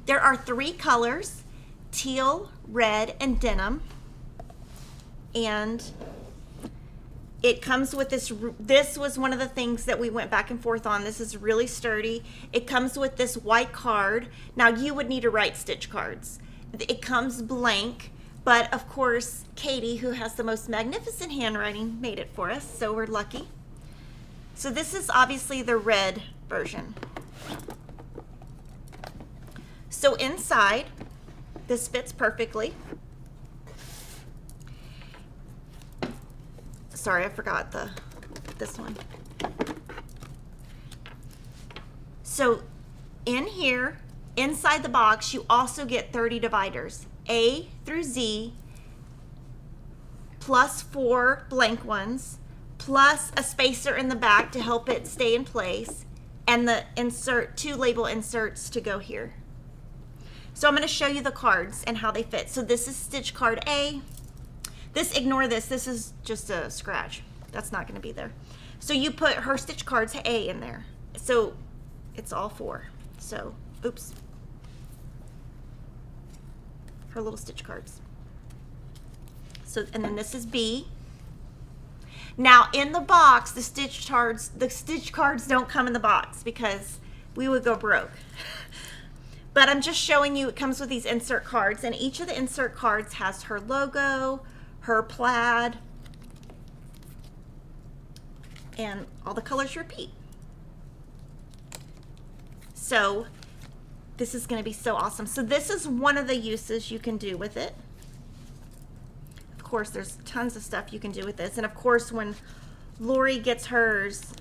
There are 3 colors, teal, red, and denim. And it comes with this was one of the things that we went back and forth on. This is really sturdy. It comes with this white card. Now you would need to write stitch cards. It comes blank, but of course Katie, who has the most magnificent handwriting, made it for us, so we're lucky. So this is obviously the red version. So inside, this fits perfectly. Sorry, I forgot this one. So in here, inside the box, you also get 30 dividers, A through Z, plus 4 blank ones, plus a spacer in the back to help it stay in place, and the 2 label inserts to go here. So I'm going to show you the cards and how they fit. So this is stitch card A. Ignore this. This is just a scratch. That's not going to be there. So you put her stitch cards A in there. So it's all 4. So, oops. Her little stitch cards. So, and then this is B. Now in the box, the stitch cards don't come in the box because we would go broke. But I'm just showing you, it comes with these insert cards, and each of the insert cards has her logo, her plaid, and all the colors repeat. So this is going to be so awesome. So this is one of the uses you can do with it. Of course, there's tons of stuff you can do with this. And of course, when Lori gets hers,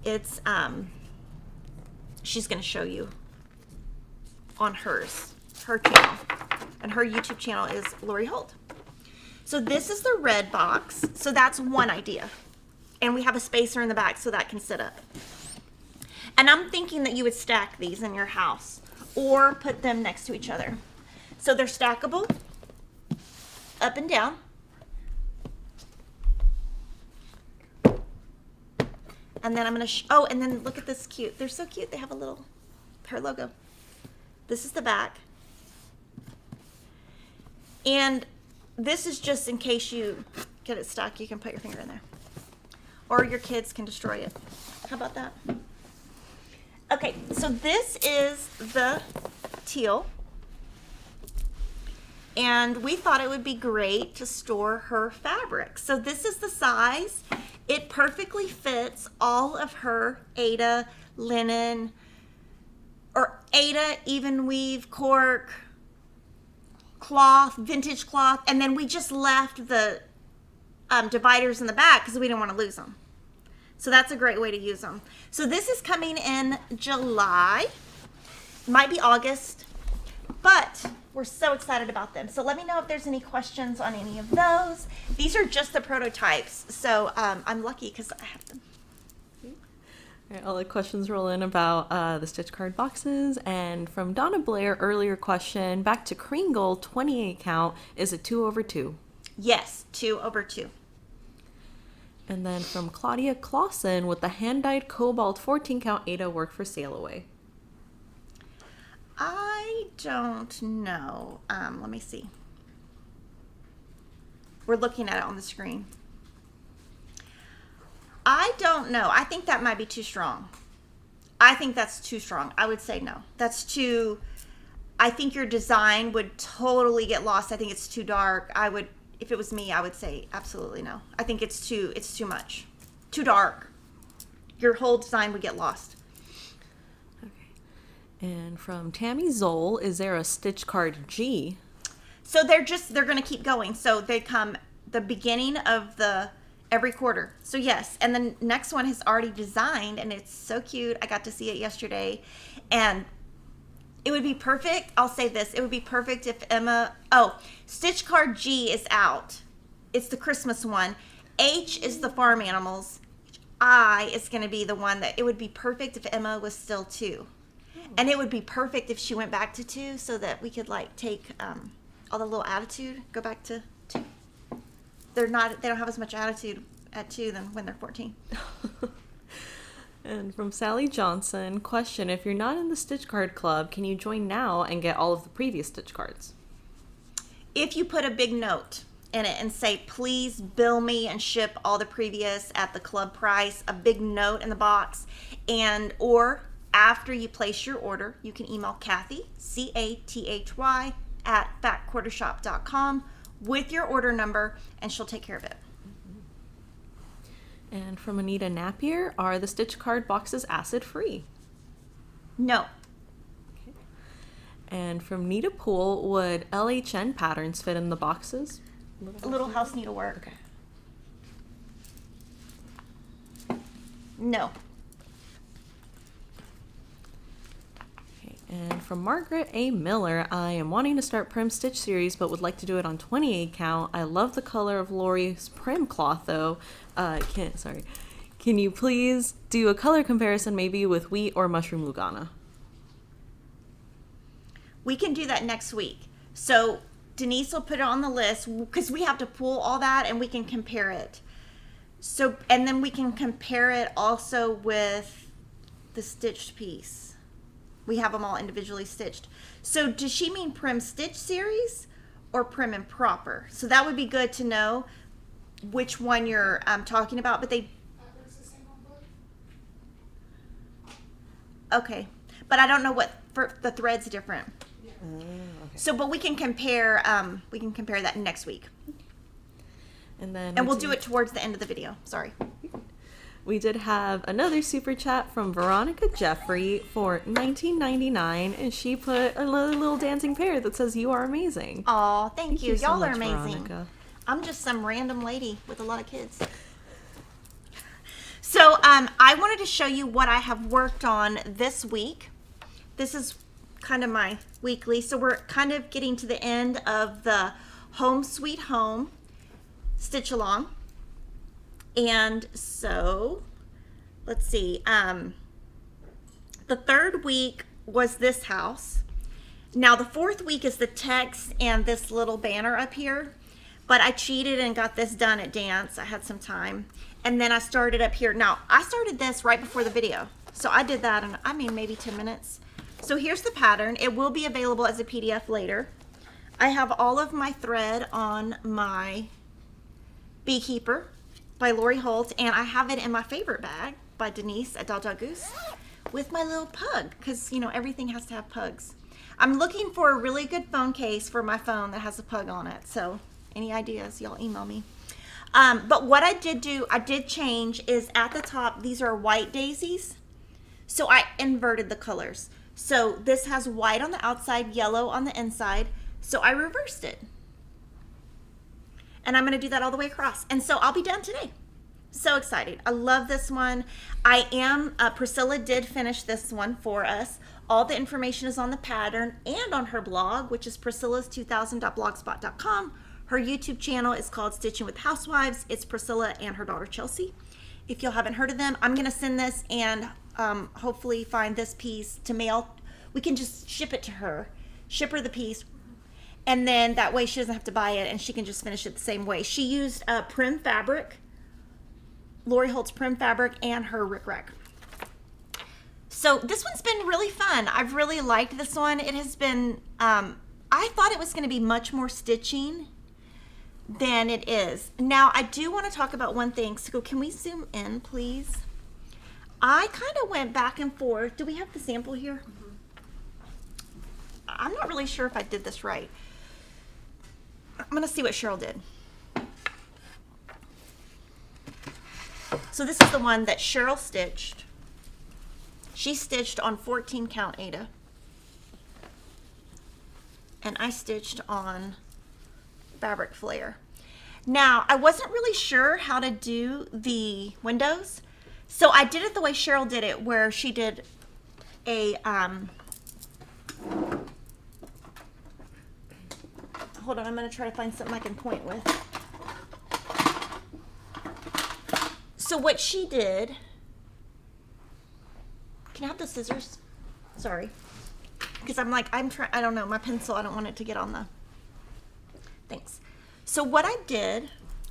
it's she's going to show you on her channel, and her YouTube channel is Lori Holt. So this is the red box. So that's one idea, and we have a spacer in the back so that can sit up. And I'm thinking that you would stack these in your house or put them next to each other. So they're stackable up and down. And then I'm gonna oh, and then look at this cute. They're so cute. They have a little her logo. This is the back. And this is just in case you get it stuck, you can put your finger in there. Or your kids can destroy it. How about that? Okay, so this is the teal. And we thought it would be great to store her fabric. So this is the size. It perfectly fits all of her Aida linen, or Aida even weave, cork, cloth, vintage cloth, and then we just left the dividers in the back because we didn't want to lose them. So that's a great way to use them. So this is coming in July, might be August, but we're so excited about them. So let me know if there's any questions on any of those. These are just the prototypes, so I'm lucky because I have them. All right, all the questions roll in about the stitch card boxes. And from Donna Blair, earlier question, back to Kringle, 28 count, is it 2/2? Yes, 2/2. And then from Claudia Clausen with the hand-dyed Cobalt 14 count Aida work for sail away. I don't know. Let me see. We're looking at it on the screen. I don't know. I think that might be too strong. I think that's too strong. I would say no. That's too, I think your design would totally get lost. I think it's too dark. I would, if it was me, I would say absolutely no. I think it's too much. Too dark. Your whole design would get lost. And from Tammy Zoll, is there a stitch card G? So they're going to keep going. So they come the beginning of every quarter. So yes, and the next one is already designed and it's so cute. I got to see it yesterday and it would be perfect. I'll say this, it would be perfect if stitch card G is out. It's the Christmas one. H is the farm animals. I is going to be the one that it would be perfect if Emma was still 2. And it would be perfect if she went back to 2 so that we could like take all the little attitude, go back to 2. They don't have as much attitude at 2 than when they're 14. And from Sally Johnson, question, if you're not in the Stitch Card Club, can you join now and get all of the previous Stitch cards? If you put a big note in it and say, please bill me and ship all the previous at the club price, a big note in the box, and or after you place your order, you can email Kathy, Cathy, at fatquartershop.com with your order number, and she'll take care of it. And from Anita Napier, are the Stitch Card boxes acid-free? No. Okay. And from Nita Poole, would LHN patterns fit in the boxes? Little house needlework. Okay. No. Okay. And from Margaret A. Miller, I am wanting to start Prim Stitch series, but would like to do it on 28 count. I love the color of Lori's Prim cloth, though. Can you please do a color comparison, maybe with wheat or mushroom Lugana? We can do that next week. So Denise will put it on the list because we have to pull all that and we can compare it. So, and then we can compare it also with the stitched piece. We have them all individually stitched. So does she mean Prim Stitch series or Prim and Proper? So that would be good to know which one you're talking about, but they... Okay, but I don't know what, for the thread's different. Okay. So, but we can compare that next week. And we'll do it towards the end of the video. Sorry. We did have another super chat from Veronica Jeffrey for $19.99, and she put a little dancing pear that says, "You are amazing." Aw, thank you. So Y'all much, are amazing. Veronica. I'm just some random lady with a lot of kids. So I wanted to show you what I have worked on this week. This is kind of my weekly. So we're kind of getting to the end of the Home Sweet Home stitch along. And so let's see. The third week was this house. Now the fourth week is the text and this little banner up here. But I cheated and got this done at dance. I had some time. And then I started up here. Now, I started this right before the video. So I did that in, I mean, maybe 10 minutes. So here's the pattern. It will be available as a PDF later. I have all of my thread on my Beekeeper by Lori Holt. And I have it in my favorite bag by Denise at Dog Goose with my little pug. Because, you know, everything has to have pugs. I'm looking for a really good phone case for my phone that has a pug on it. So... any ideas, y'all email me. But what I did change is at the top, these are white daisies. So I inverted the colors. So this has white on the outside, yellow on the inside. So I reversed it. And I'm going to do that all the way across. And so I'll be done today. So excited. I love this one. Priscilla did finish this one for us. All the information is on the pattern and on her blog, which is priscillas2000.blogspot.com. Her YouTube channel is called Stitching with Housewives. It's Priscilla and her daughter Chelsea. If y'all haven't heard of them, I'm going to send this and hopefully find this piece to mail. We can just ship it to her, ship her the piece, and then that way she doesn't have to buy it and she can just finish it the same way. She used Prim fabric, Lori Holt's Prim fabric, and her rickrack. So this one's been really fun. I've really liked this one. It has been, I thought it was going to be much more stitching than it is. Now, I do want to talk about one thing. So can we zoom in, please? I kind of went back and forth. Do we have the sample here? Mm-hmm. I'm not really sure if I did this right. I'm going to see what Cheryl did. So this is the one that Cheryl stitched. She stitched on 14 count Aida. And I stitched on fabric flare. Now, I wasn't really sure how to do the windows, so I did it the way Cheryl did it, where she did a, hold on, I'm going to try to find something I can point with. So what she did, can I have the scissors? Sorry. Because I'm like, I don't know, my pencil, I don't want it to get on the, thanks. So what I did, I'm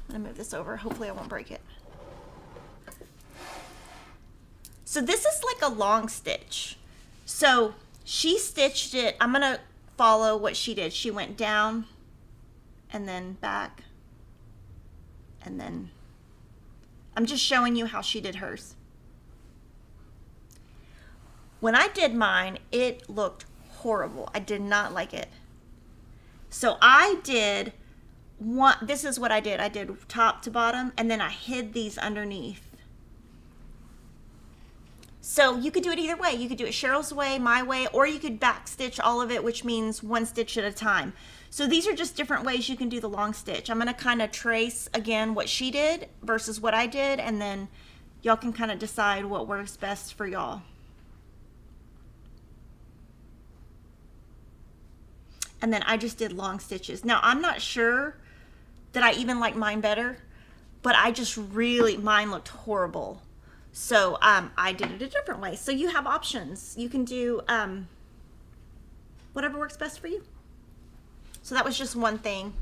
gonna move this over, hopefully I won't break it. So this is like a long stitch. So she stitched it. I'm going to follow what she did. She went down and then back, and then I'm just showing you how she did hers. When I did mine, it looked horrible. I did not like it. So I did one, this is what I did. I did top to bottom, and then I hid these underneath. So you could do it either way. You could do it Cheryl's way, my way, or you could back stitch all of it, which means one stitch at a time. So these are just different ways you can do the long stitch. I'm going to kind of trace again what she did versus what I did, and then y'all can kind of decide what works best for y'all. And then I just did long stitches. Now I'm not sure that I even like mine better, but I just really, mine looked horrible. So I did it a different way. So you have options. You can do whatever works best for you. So that was just one thing.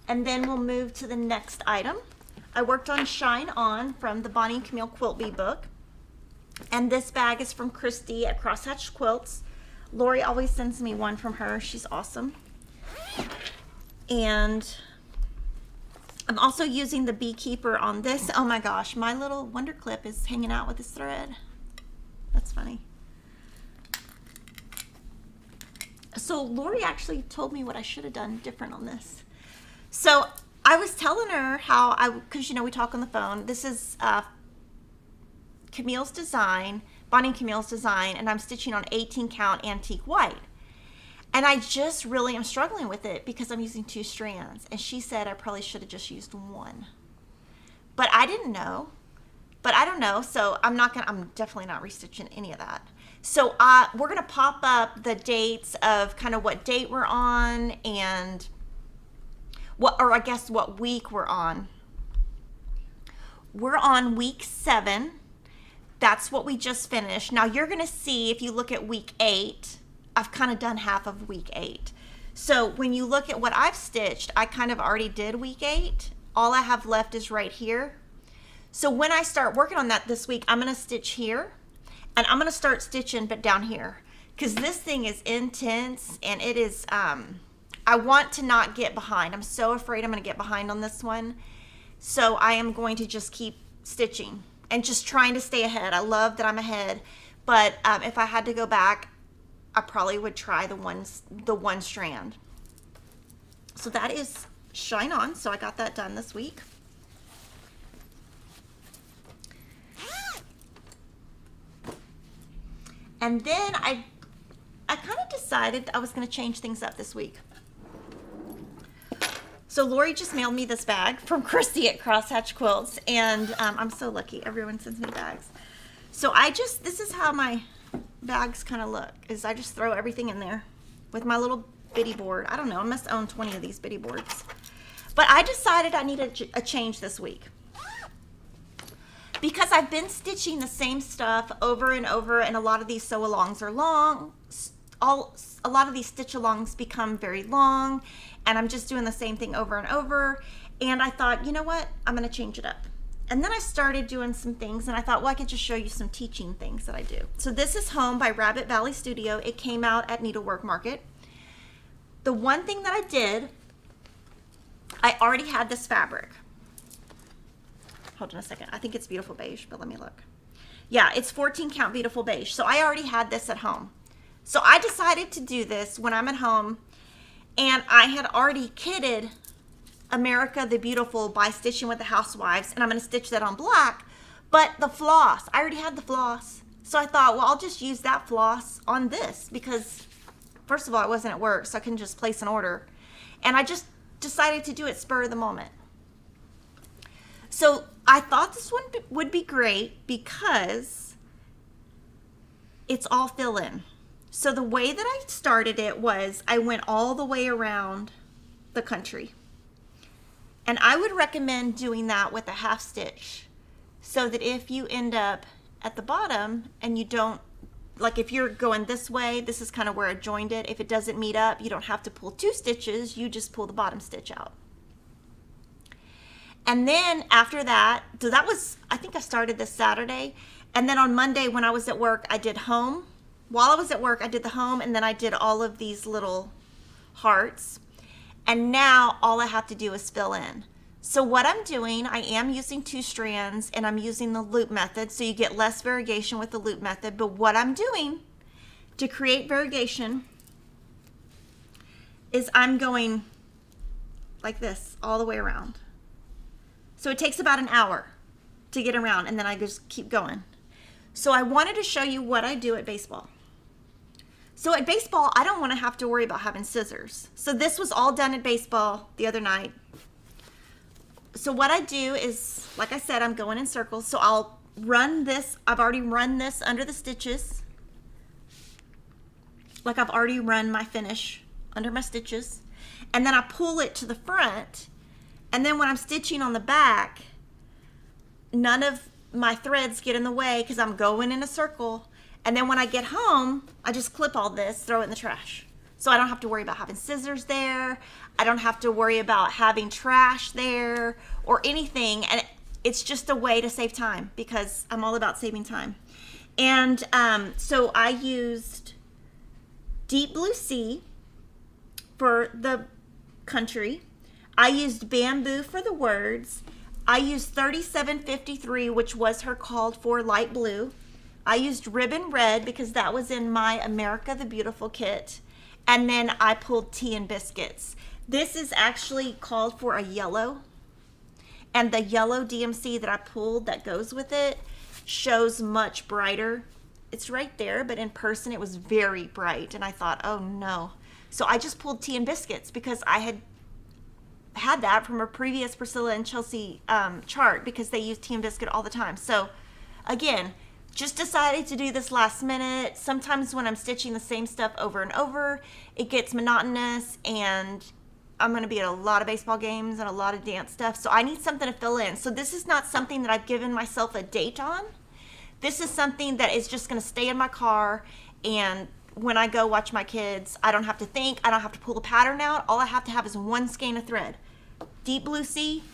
And then we'll move to the next item. I worked on Shine On from the Bonnie and Camille Quilt Bee book. And this bag is from Christy at Crosshatch Quilts. Lori always sends me one from her. She's awesome. And I'm also using the Beekeeper on this. Oh my gosh, my little Wonder Clip is hanging out with this thread. That's funny. So Lori actually told me what I should have done different on this. So I was telling her how because you know we talk on the phone. This is Camille's design, Bonnie and Camille's design, and I'm stitching on 18 count antique white. And I just really am struggling with it because I'm using 2 strands. And she said I probably should have just used 1. But I didn't know. But I don't know, so I'm definitely not restitching any of that. So we're gonna pop up the dates of kind of what date we're on and I guess what week we're on. We're on week 7. That's what we just finished. Now you're gonna see if you look at week 8, I've kind of done half of week 8. So when you look at what I've stitched, I kind of already did week 8. All I have left is right here. So when I start working on that this week, I'm gonna stitch here and I'm gonna start stitching but down here because this thing is intense and it is, I want to not get behind. I'm so afraid I'm gonna get behind on this one. So I am going to just keep stitching and just trying to stay ahead. I love that I'm ahead, but if I had to go back, I probably would try the one strand. So that is Shine On. So I got that done this week. And then I kind of decided I was going to change things up this week. So Lori just mailed me this bag from Christy at Crosshatch Quilts, and I'm so lucky. Everyone sends me bags. So this is how my bags kind of look, is I just throw everything in there with my little bitty board. I don't know, I must own 20 of these bitty boards. But I decided I needed a change this week because I've been stitching the same stuff over and over, and a lot of these sew-alongs are long. A lot of these stitch-alongs become very long, and I'm just doing the same thing over and over. And I thought, you know what, I'm going to change it up. And then I started doing some things, and I thought, well, I could just show you some teaching things that I do. So this is Home by Rabbit Valley Studio. It came out at Needlework Market. The one thing that I did, I already had this fabric. Hold on a second. I think it's Beautiful Beige, but let me look. Yeah, it's 14 count Beautiful Beige. So I already had this at home. So I decided to do this when I'm at home, and I had already kitted America the Beautiful by Stitching with the Housewives, and I'm going to stitch that on black. But the floss, I already had the floss, so I thought, well, I'll just use that floss on this because first of all, I wasn't at work, so I couldn't just place an order, and I just decided to do it spur of the moment. So I thought this one would be great because it's all fill in. So the way that I started it was I went all the way around the country. And I would recommend doing that with a half stitch so that if you end up at the bottom and you don't, like if you're going this way, this is kind of where I joined it. If it doesn't meet up, you don't have to pull 2 stitches, you just pull the bottom stitch out. And then after that, so that was, I think I started this Saturday. And then on Monday when I was at work, I did home. While I was at work, I did the home, and then I did all of these little hearts. And now all I have to do is fill in. So what I'm doing, I am using 2 strands, and I'm using the loop method, so you get less variegation with the loop method. But what I'm doing to create variegation is I'm going like this all the way around. So it takes about an hour to get around, and then I just keep going. So I wanted to show you what I do at baseball. So at baseball, I don't want to have to worry about having scissors. So this was all done at baseball the other night. So what I do is, like I said, I'm going in circles. So I'll run this. I've already run this under the stitches. Like I've already run my finish under my stitches. And then I pull it to the front. And then when I'm stitching on the back, none of my threads get in the way because I'm going in a circle. And then when I get home, I just clip all this, throw it in the trash. So I don't have to worry about having scissors there. I don't have to worry about having trash there or anything. And it's just a way to save time because I'm all about saving time. And so I used Deep Blue Sea for the country. I used Bamboo for the words. I used 3753, which was her called for light blue. I used Ribbon Red because that was in my America the Beautiful kit. And then I pulled Tea and Biscuits. This is actually called for a yellow. And the yellow DMC that I pulled that goes with it shows much brighter. It's right there, but in person it was very bright. And I thought, oh no. So I just pulled Tea and Biscuits because I had that from a previous Priscilla and Chelsea chart because they use Tea and Biscuit all the time. So again, just decided to do this last minute. Sometimes when I'm stitching the same stuff over and over, it gets monotonous, and I'm gonna be at a lot of baseball games and a lot of dance stuff, so I need something to fill in. So this is not something that I've given myself a date on. This is something that is just gonna stay in my car, and when I go watch my kids, I don't have to think, I don't have to pull a pattern out. All I have to have is one skein of thread. Deep Blue Sea,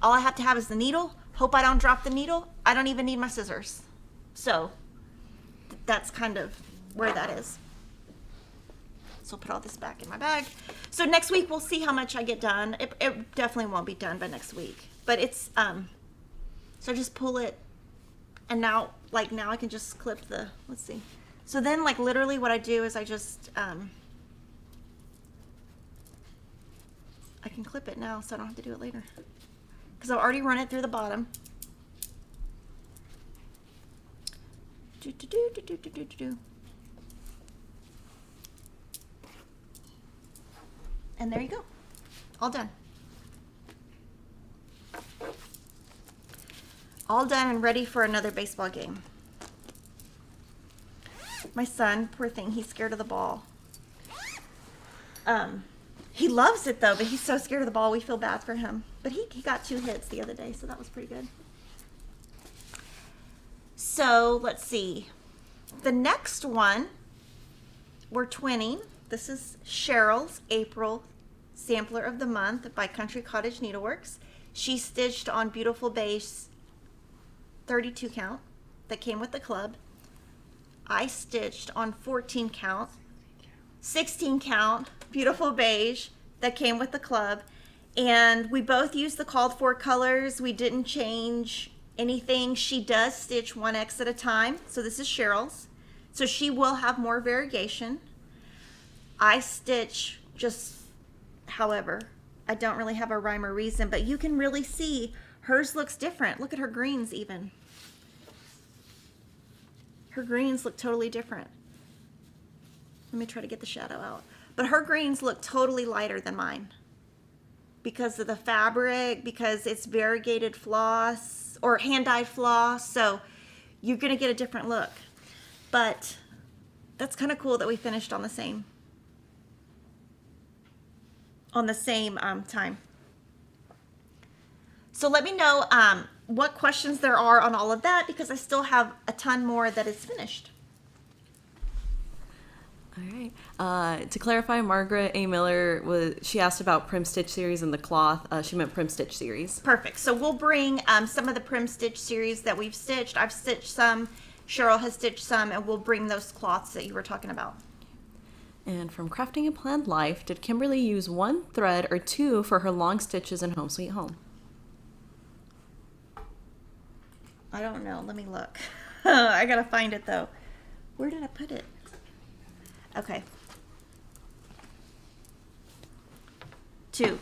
all I have to have is the needle. Hope I don't drop the needle. I don't even need my scissors. So that's kind of where that is. So I'll put all this back in my bag. So next week we'll see how much I get done. It definitely won't be done by next week, but it's so just pull it, and now I can just clip the, let's see. So then like literally what I do is I just I can clip it now so I don't have to do it later because I've already run it through the bottom. And there you go. All done. All done and ready for another baseball game. My son, poor thing, he's scared of the ball. He loves it though, but he's so scared of the ball, we feel bad for him. But he got 2 hits the other day, so that was pretty good. So let's see. The next one, we're twinning. This is Cheryl's April Sampler of the Month by Country Cottage Needleworks. She stitched on Beautiful Beige 32 count that came with the club. I stitched on 14 count, 16 count Beautiful Beige that came with the club. And we both used the called for colors. We didn't change anything. She does stitch 1X at a time. So this is Cheryl's. So she will have more variegation. I stitch just however. I don't really have a rhyme or reason, but you can really see hers looks different. Look at her greens even. Her greens look totally different. Let me try to get the shadow out. But her greens look totally lighter than mine because of the fabric, because it's variegated floss or hand-dyed floss. So you're gonna get a different look. But that's kind of cool that we finished on the same time. So let me know what questions there are on all of that because I still have a ton more that is finished. All right. Okay. To clarify, Margaret A. Miller she asked about Prim Stitch series and the cloth. She meant Prim Stitch series. Perfect. So we'll bring some of the Prim Stitch series that we've stitched. I've stitched some, Cheryl has stitched some, and we'll bring those cloths that you were talking about. And from Crafting a Planned Life, did Kimberly use one thread or two for her long stitches in Home Sweet Home? I don't know. Let me look. I gotta find it though. Where did I put it? Okay. 2.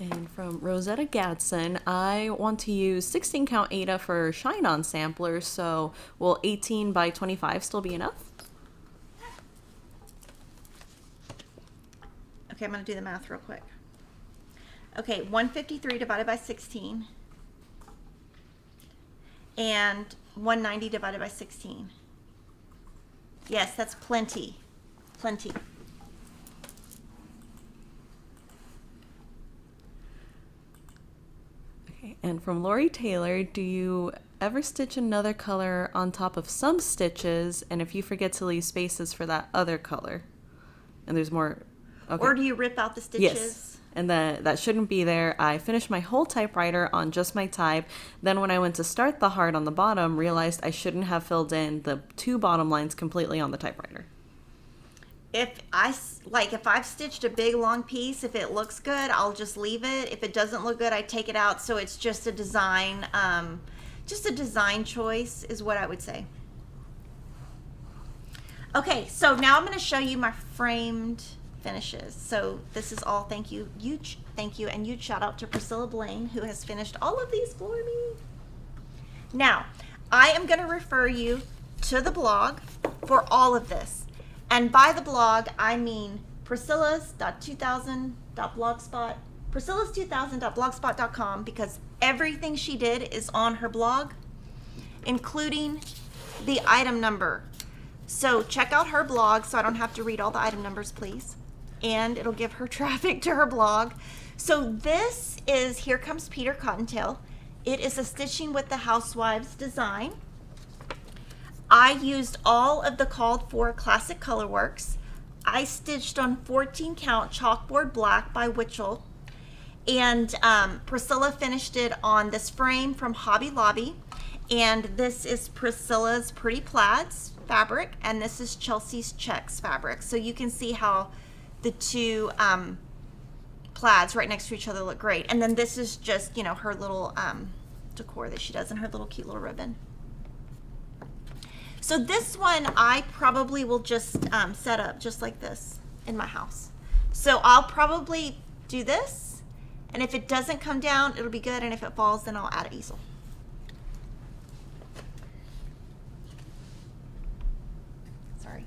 And from Rosetta Gadsden, I want to use 16 count Aida for Shine On samplers, so will 18 by 25 still be enough? Okay, I'm going to do the math real quick. Okay, 153 divided by 16 and 190 divided by 16. Yes, that's plenty. Plenty. Okay, and from Lori Taylor, do you ever stitch another color on top of some stitches, and if you forget to leave spaces for that other color? And there's more. Okay. Or do you rip out the stitches? Yes. And that shouldn't be there. I finished my whole typewriter on just my type. Then when I went to start the heart on the bottom, realized I shouldn't have filled in the 2 bottom lines completely on the typewriter. If I've stitched a big long piece, if it looks good, I'll just leave it. If it doesn't look good, I take it out. So it's just a design choice is what I would say. Okay, so now I'm going to show you my framed finishes. So this is all thank you, and huge shout out to Priscilla Blaine, who has finished all of these for me. Now, I am going to refer you to the blog for all of this. And by the blog, I mean priscillas2000.blogspot.com, because everything she did is on her blog, including the item number. So check out her blog so I don't have to read all the item numbers, please. And it'll give her traffic to her blog. So this is Here Comes Peter Cottontail. It is a Stitching with the Housewives design. I used all of the called for classic Colorworks. I stitched on 14 count chalkboard black by Witchell. And Priscilla finished it on this frame from Hobby Lobby. And this is Priscilla's Pretty Plaids fabric, and this is Chelsea's Checks fabric. So you can see how the two plaids right next to each other look great. And then this is just, you know, her little decor that she does in her little cute little ribbon. So this one I probably will just set up just like this in my house. So I'll probably do this, and if it doesn't come down, it'll be good, and if it falls, then I'll add an easel. Sorry.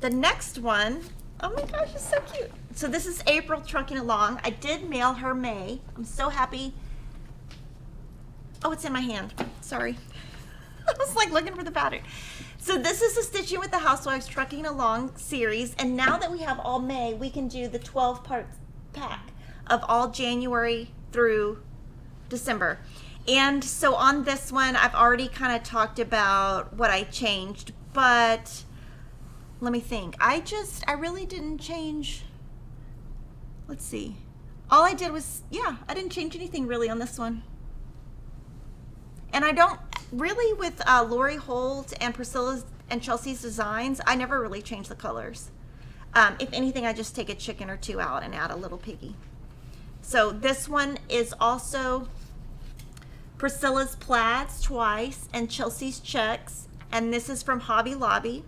The next one, oh my gosh, it's so cute. So this is April trucking along. I did mail her May. I'm so happy. Oh, it's in my hand. Sorry. I was like looking for the pattern. So this is the Stitching with the Housewives Trucking Along series. And now that we have all May, we can do the 12-part pack of all January through December. And so on this one, I've already kind of talked about what I changed, but let me think. I really didn't change. Let's see. All I did was, I didn't change anything really on this one. And I don't really, with Lori Holt and Priscilla's and Chelsea's designs, I never really change the colors. If anything, I just take a chicken or two out and add a little piggy. So this one is also Priscilla's Plaids twice and Chelsea's Checks. And this is from Hobby Lobby.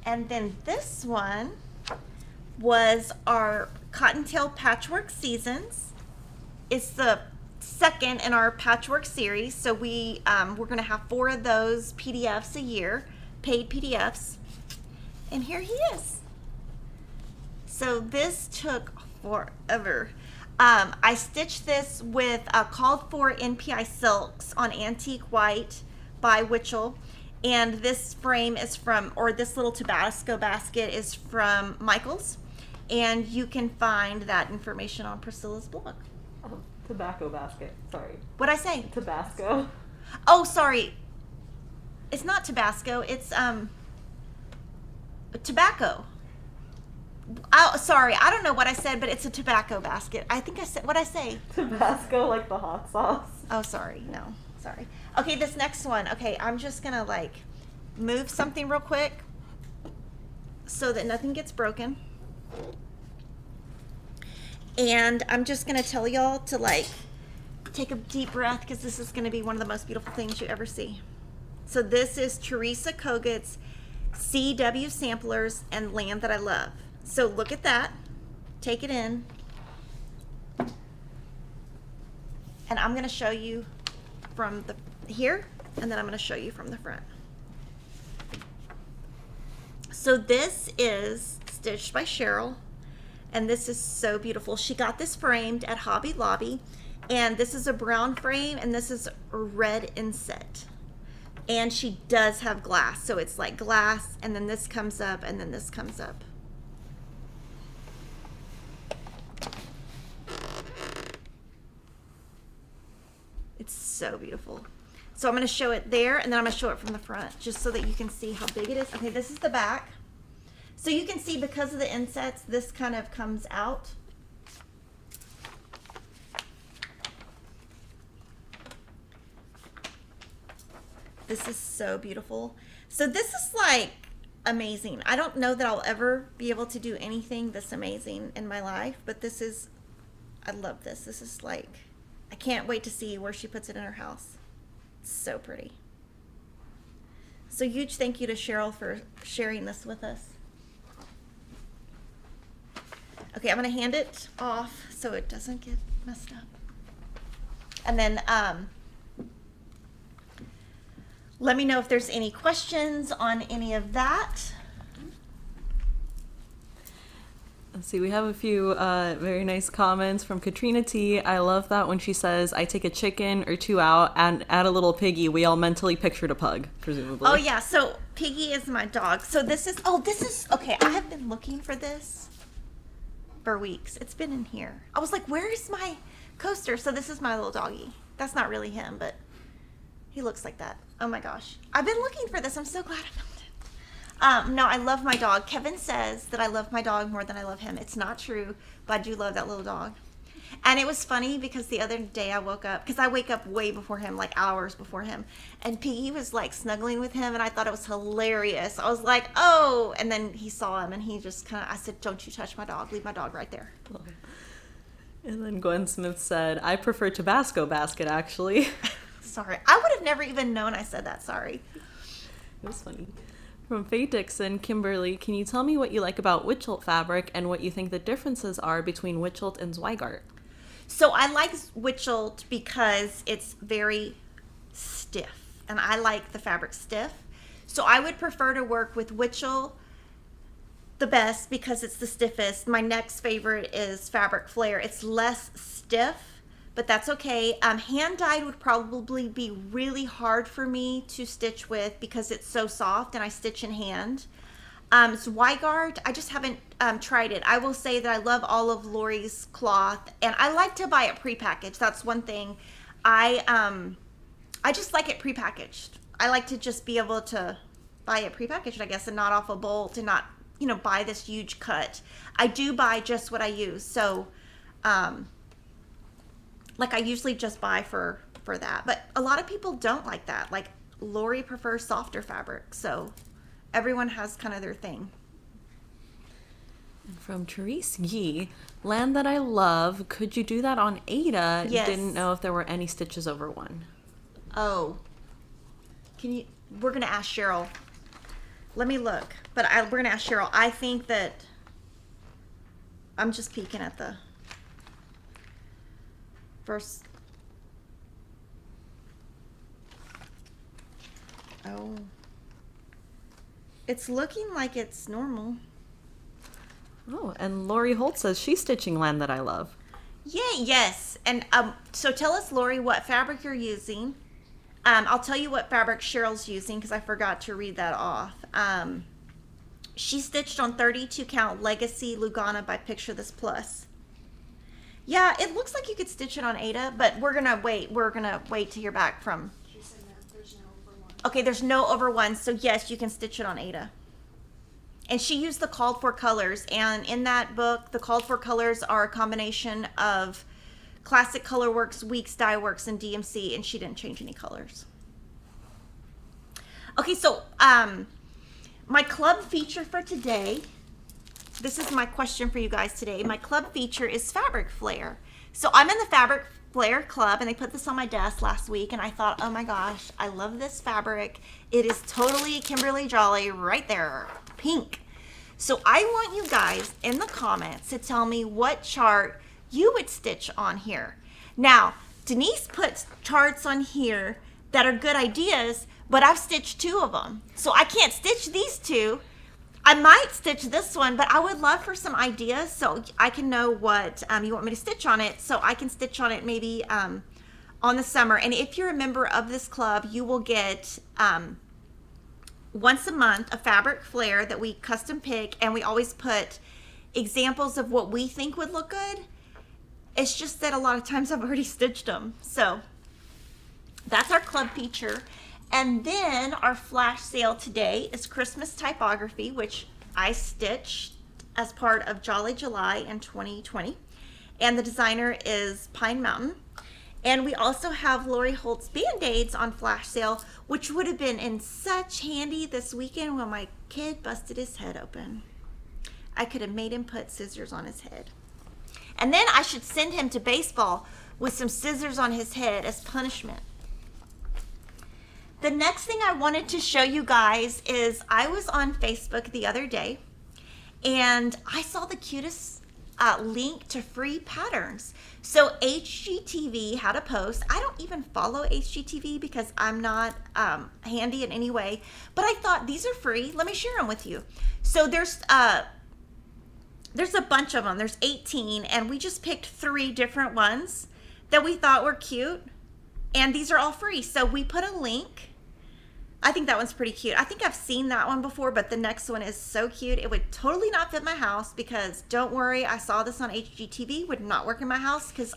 And then this one was our Cottontail Patchwork Seasons. It's the second in our patchwork series. So we're going to have 4 of those PDFs a year, paid PDFs. And here he is. So this took forever. I stitched this with called for NPI silks on antique white by Witchell. And this frame is from, or this little Tabasco basket is from Michael's. And you can find that information on Priscilla's blog. Oh, tobacco basket. Sorry. What'd I say? Tabasco. Oh, sorry. It's not Tabasco. It's tobacco. Oh, sorry. I don't know what I said, but it's a tobacco basket. I think I said, what'd I say? Tabasco, like the hot sauce. Oh, sorry. No, sorry. Okay, this next one. Okay, I'm just gonna like move something real quick so that nothing gets broken. And I'm just gonna tell y'all to like take a deep breath because this is gonna be one of the most beautiful things you ever see. So this is Teresa Kogut's CW Samplers and Land That I Love. So look at that. Take it in. And I'm going to show you from the here, and then I'm going to show you from the front. So this is stitched by Cheryl, and this is so beautiful. She got this framed at Hobby Lobby, and this is a brown frame, and this is a red inset. And she does have glass, so it's like glass, and then this comes up, and then this comes up. It's so beautiful. So I'm going to show it there, and then I'm going to show it from the front, just so that you can see how big it is. Okay, this is the back. So you can see because of the insets, this kind of comes out. This is so beautiful. So this is like amazing. I don't know that I'll ever be able to do anything this amazing in my life, but this is, I love this. This is like, I can't wait to see where she puts it in her house. It's so pretty. So huge thank you to Cheryl for sharing this with us. Okay, I'm gonna hand it off so it doesn't get messed up. And then let me know if there's any questions on any of that. Let's see, we have a few very nice comments from Katrina T. I love that when she says, I take a chicken or two out and add a little piggy. We all mentally pictured a pug, presumably. Oh yeah, so Piggy is my dog. So this is, okay, I have been looking for this for weeks. It's been in here. I was like, where's my coaster? So this is my little doggy. That's not really him, but he looks like that. Oh my gosh. I've been looking for this. I'm so glad I found it. No, I love my dog. Kevin says that I love my dog more than I love him. It's not true, but I do love that little dog. And it was funny because the other day I woke up, because I wake up way before him, like hours before him, and Piggy was like snuggling with him, and I thought it was hilarious. I was like, oh, and then he saw him, and he just kind of, I said, don't you touch my dog. Leave my dog right there. And then Gwen Smith said, I prefer Tabasco basket, actually. Sorry. I would have never even known I said that. Sorry. It was funny. From Faye Dixon, Kimberly, can you tell me what you like about Witchelt fabric and what you think the differences are between Witchelt and Zweigart? So I like Witchelt because it's very stiff, and I like the fabric stiff. So I would prefer to work with Witchelt the best because it's the stiffest. My next favorite is Fabric Flare. It's less stiff, but that's okay. Hand dyed would probably be really hard for me to stitch with because it's so soft and I stitch in hand. Zweigart, I just haven't tried it. I will say that I love all of Lori's cloth, and I like to buy it prepackaged. That's one thing. I just like it prepackaged. I like to just be able to buy it prepackaged, I guess, and not off a bolt and not, you know, buy this huge cut. I do buy just what I use. So, like I usually just buy for that, but a lot of people don't like that. Like Lori prefers softer fabric, so everyone has kind of their thing. And from Therese Yee, Land That I Love, could you do that on Aida? Yes. Didn't know if there were any stitches over one. Oh, can you, we're gonna ask Cheryl. Let me look, but we're gonna ask Cheryl. I think that, I'm just peeking at the first. Oh, it's looking like it's normal. Oh, and Lori Holt says she's stitching Land That I Love. Yeah, yes. And so tell us, Lori, what fabric you're using. I'll tell you what fabric Cheryl's using because I forgot to read that off. She stitched on 32 count Legacy Lugana by Picture This Plus. Yeah, it looks like you could stitch it on Aida, but we're gonna wait. We're gonna wait to hear back from. She said Okay, there's no over one, so yes, you can stitch it on Aida. And she used the called for colors, and in that book, the called for colors are a combination of Classic Colorworks, Weeks, Dye Works, and DMC, and she didn't change any colors. Okay, so my club feature for today, this is my question for you guys today. My club feature is fabric flare. So I'm in the fabric flare club, and they put this on my desk last week, and I thought, oh my gosh, I love this fabric. It is totally Kimberly Jolly right there, pink. So I want you guys in the comments to tell me what chart you would stitch on here. Now, Denise puts charts on here that are good ideas, but I've stitched 2 of them. So I can't stitch these 2. I might stitch this one, but I would love for some ideas so I can know what you want me to stitch on it, so I can stitch on it maybe on the summer. And if you're a member of this club, you will get once a month a fabric flare that we custom pick, and we always put examples of what we think would look good. It's just that a lot of times I've already stitched them. So that's our club feature. And then our flash sale today is Christmas typography, which I stitched as part of Jolly July in 2020. And the designer is Pine Mountain. And we also have Lori Holt's Band-Aids on flash sale, which would have been in such handy this weekend when my kid busted his head open. I could have made him put scissors on his head. And then I should send him to baseball with some scissors on his head as punishment. The next thing I wanted to show you guys is I was on Facebook the other day, and I saw the cutest link to free patterns. So HGTV had a post. I don't even follow HGTV because I'm not handy in any way, but I thought these are free. Let me share them with you. So there's a bunch of them. There's 18, and we just picked 3 different ones that we thought were cute, and these are all free. So we put a link. I think that one's pretty cute. I think I've seen that one before, but the next one is so cute. It would totally not fit my house because, don't worry, I saw this on HGTV, would not work in my house because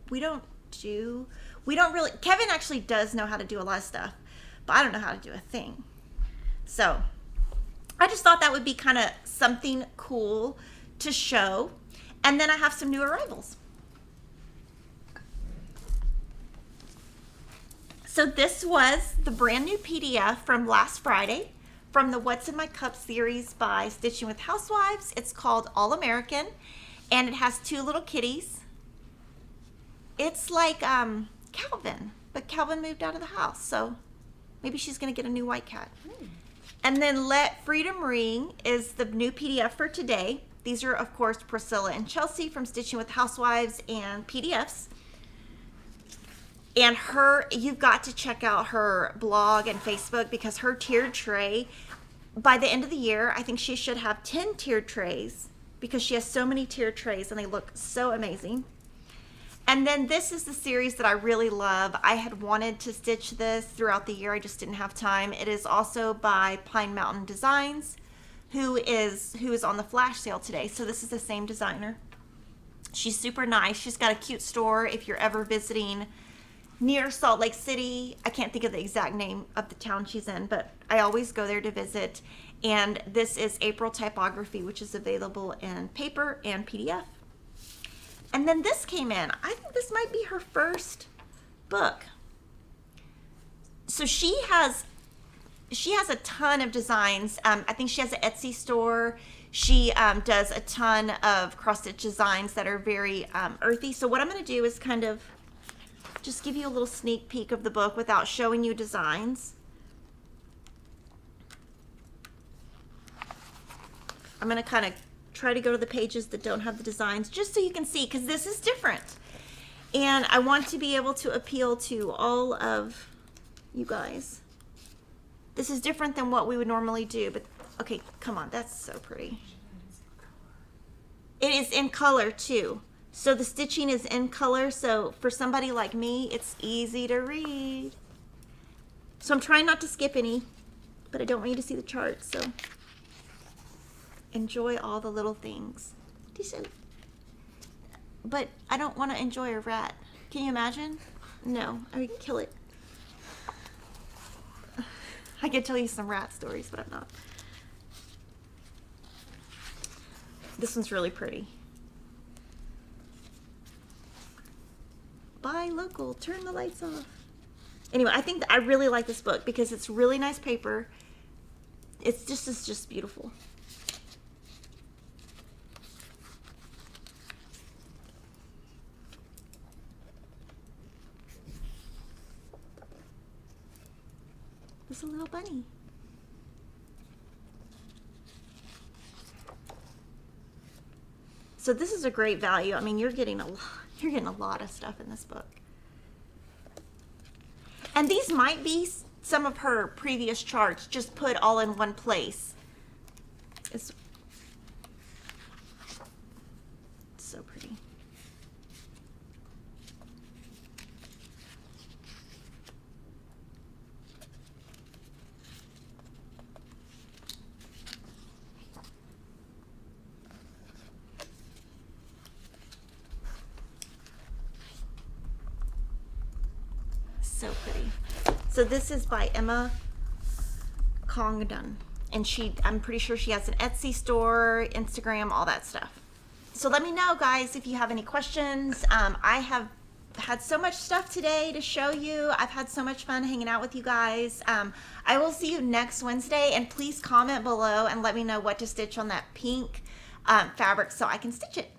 we don't really, Kevin actually does know how to do a lot of stuff, but I don't know how to do a thing. So I just thought that would be kind of something cool to show. And then I have some new arrivals. So this was the brand new PDF from last Friday from the What's in My Cup series by Stitching with Housewives. It's called All American, and it has 2 little kitties. It's like Calvin, but Calvin moved out of the house, so maybe she's gonna get a new white cat. And then Let Freedom Ring is the new PDF for today. These are, of course, Priscilla and Chelsea from Stitching with Housewives and PDFs. And you've got to check out her blog and Facebook because her tiered tray, by the end of the year, I think she should have 10 tiered trays because she has so many tiered trays and they look so amazing. And then this is the series that I really love. I had wanted to stitch this throughout the year. I just didn't have time. It is also by Pine Mountain Designs, who is on the flash sale today. So this is the same designer. She's super nice. She's got a cute store if you're ever visiting near Salt Lake City. I can't think of the exact name of the town she's in, but I always go there to visit. And this is April Typography, which is available in paper and PDF. And then this came in. I think this might be her first book. So she has a ton of designs. I think she has an Etsy store. She does a ton of cross-stitch designs that are very earthy. So what I'm going to do is kind of just give you a little sneak peek of the book without showing you designs. I'm going to kind of try to go to the pages that don't have the designs just so you can see, because this is different. And I want to be able to appeal to all of you guys. This is different than what we would normally do, but okay, come on, that's so pretty. It is in color too. So the stitching is in color, so for somebody like me, it's easy to read. So I'm trying not to skip any, but I don't want you to see the chart, so enjoy all the little things. Decent. But I don't want to enjoy a rat. Can you imagine? No, I would kill it. I could tell you some rat stories, but I'm not. This one's really pretty. Buy local, turn the lights off. Anyway, I think that I really like this book because it's really nice paper. It's just beautiful. There's a little bunny. So this is a great value. I mean, you're getting a lot of stuff in this book. And these might be some of her previous charts just put all in one place. It's so pretty. So pretty. So this is by Emma Congdon, and I'm pretty sure she has an Etsy store, Instagram, all that stuff. So let me know, guys, if you have any questions. I have had so much stuff today to show you. I've had so much fun hanging out with you guys. I will see you next Wednesday, and please comment below and let me know what to stitch on that pink fabric so I can stitch it.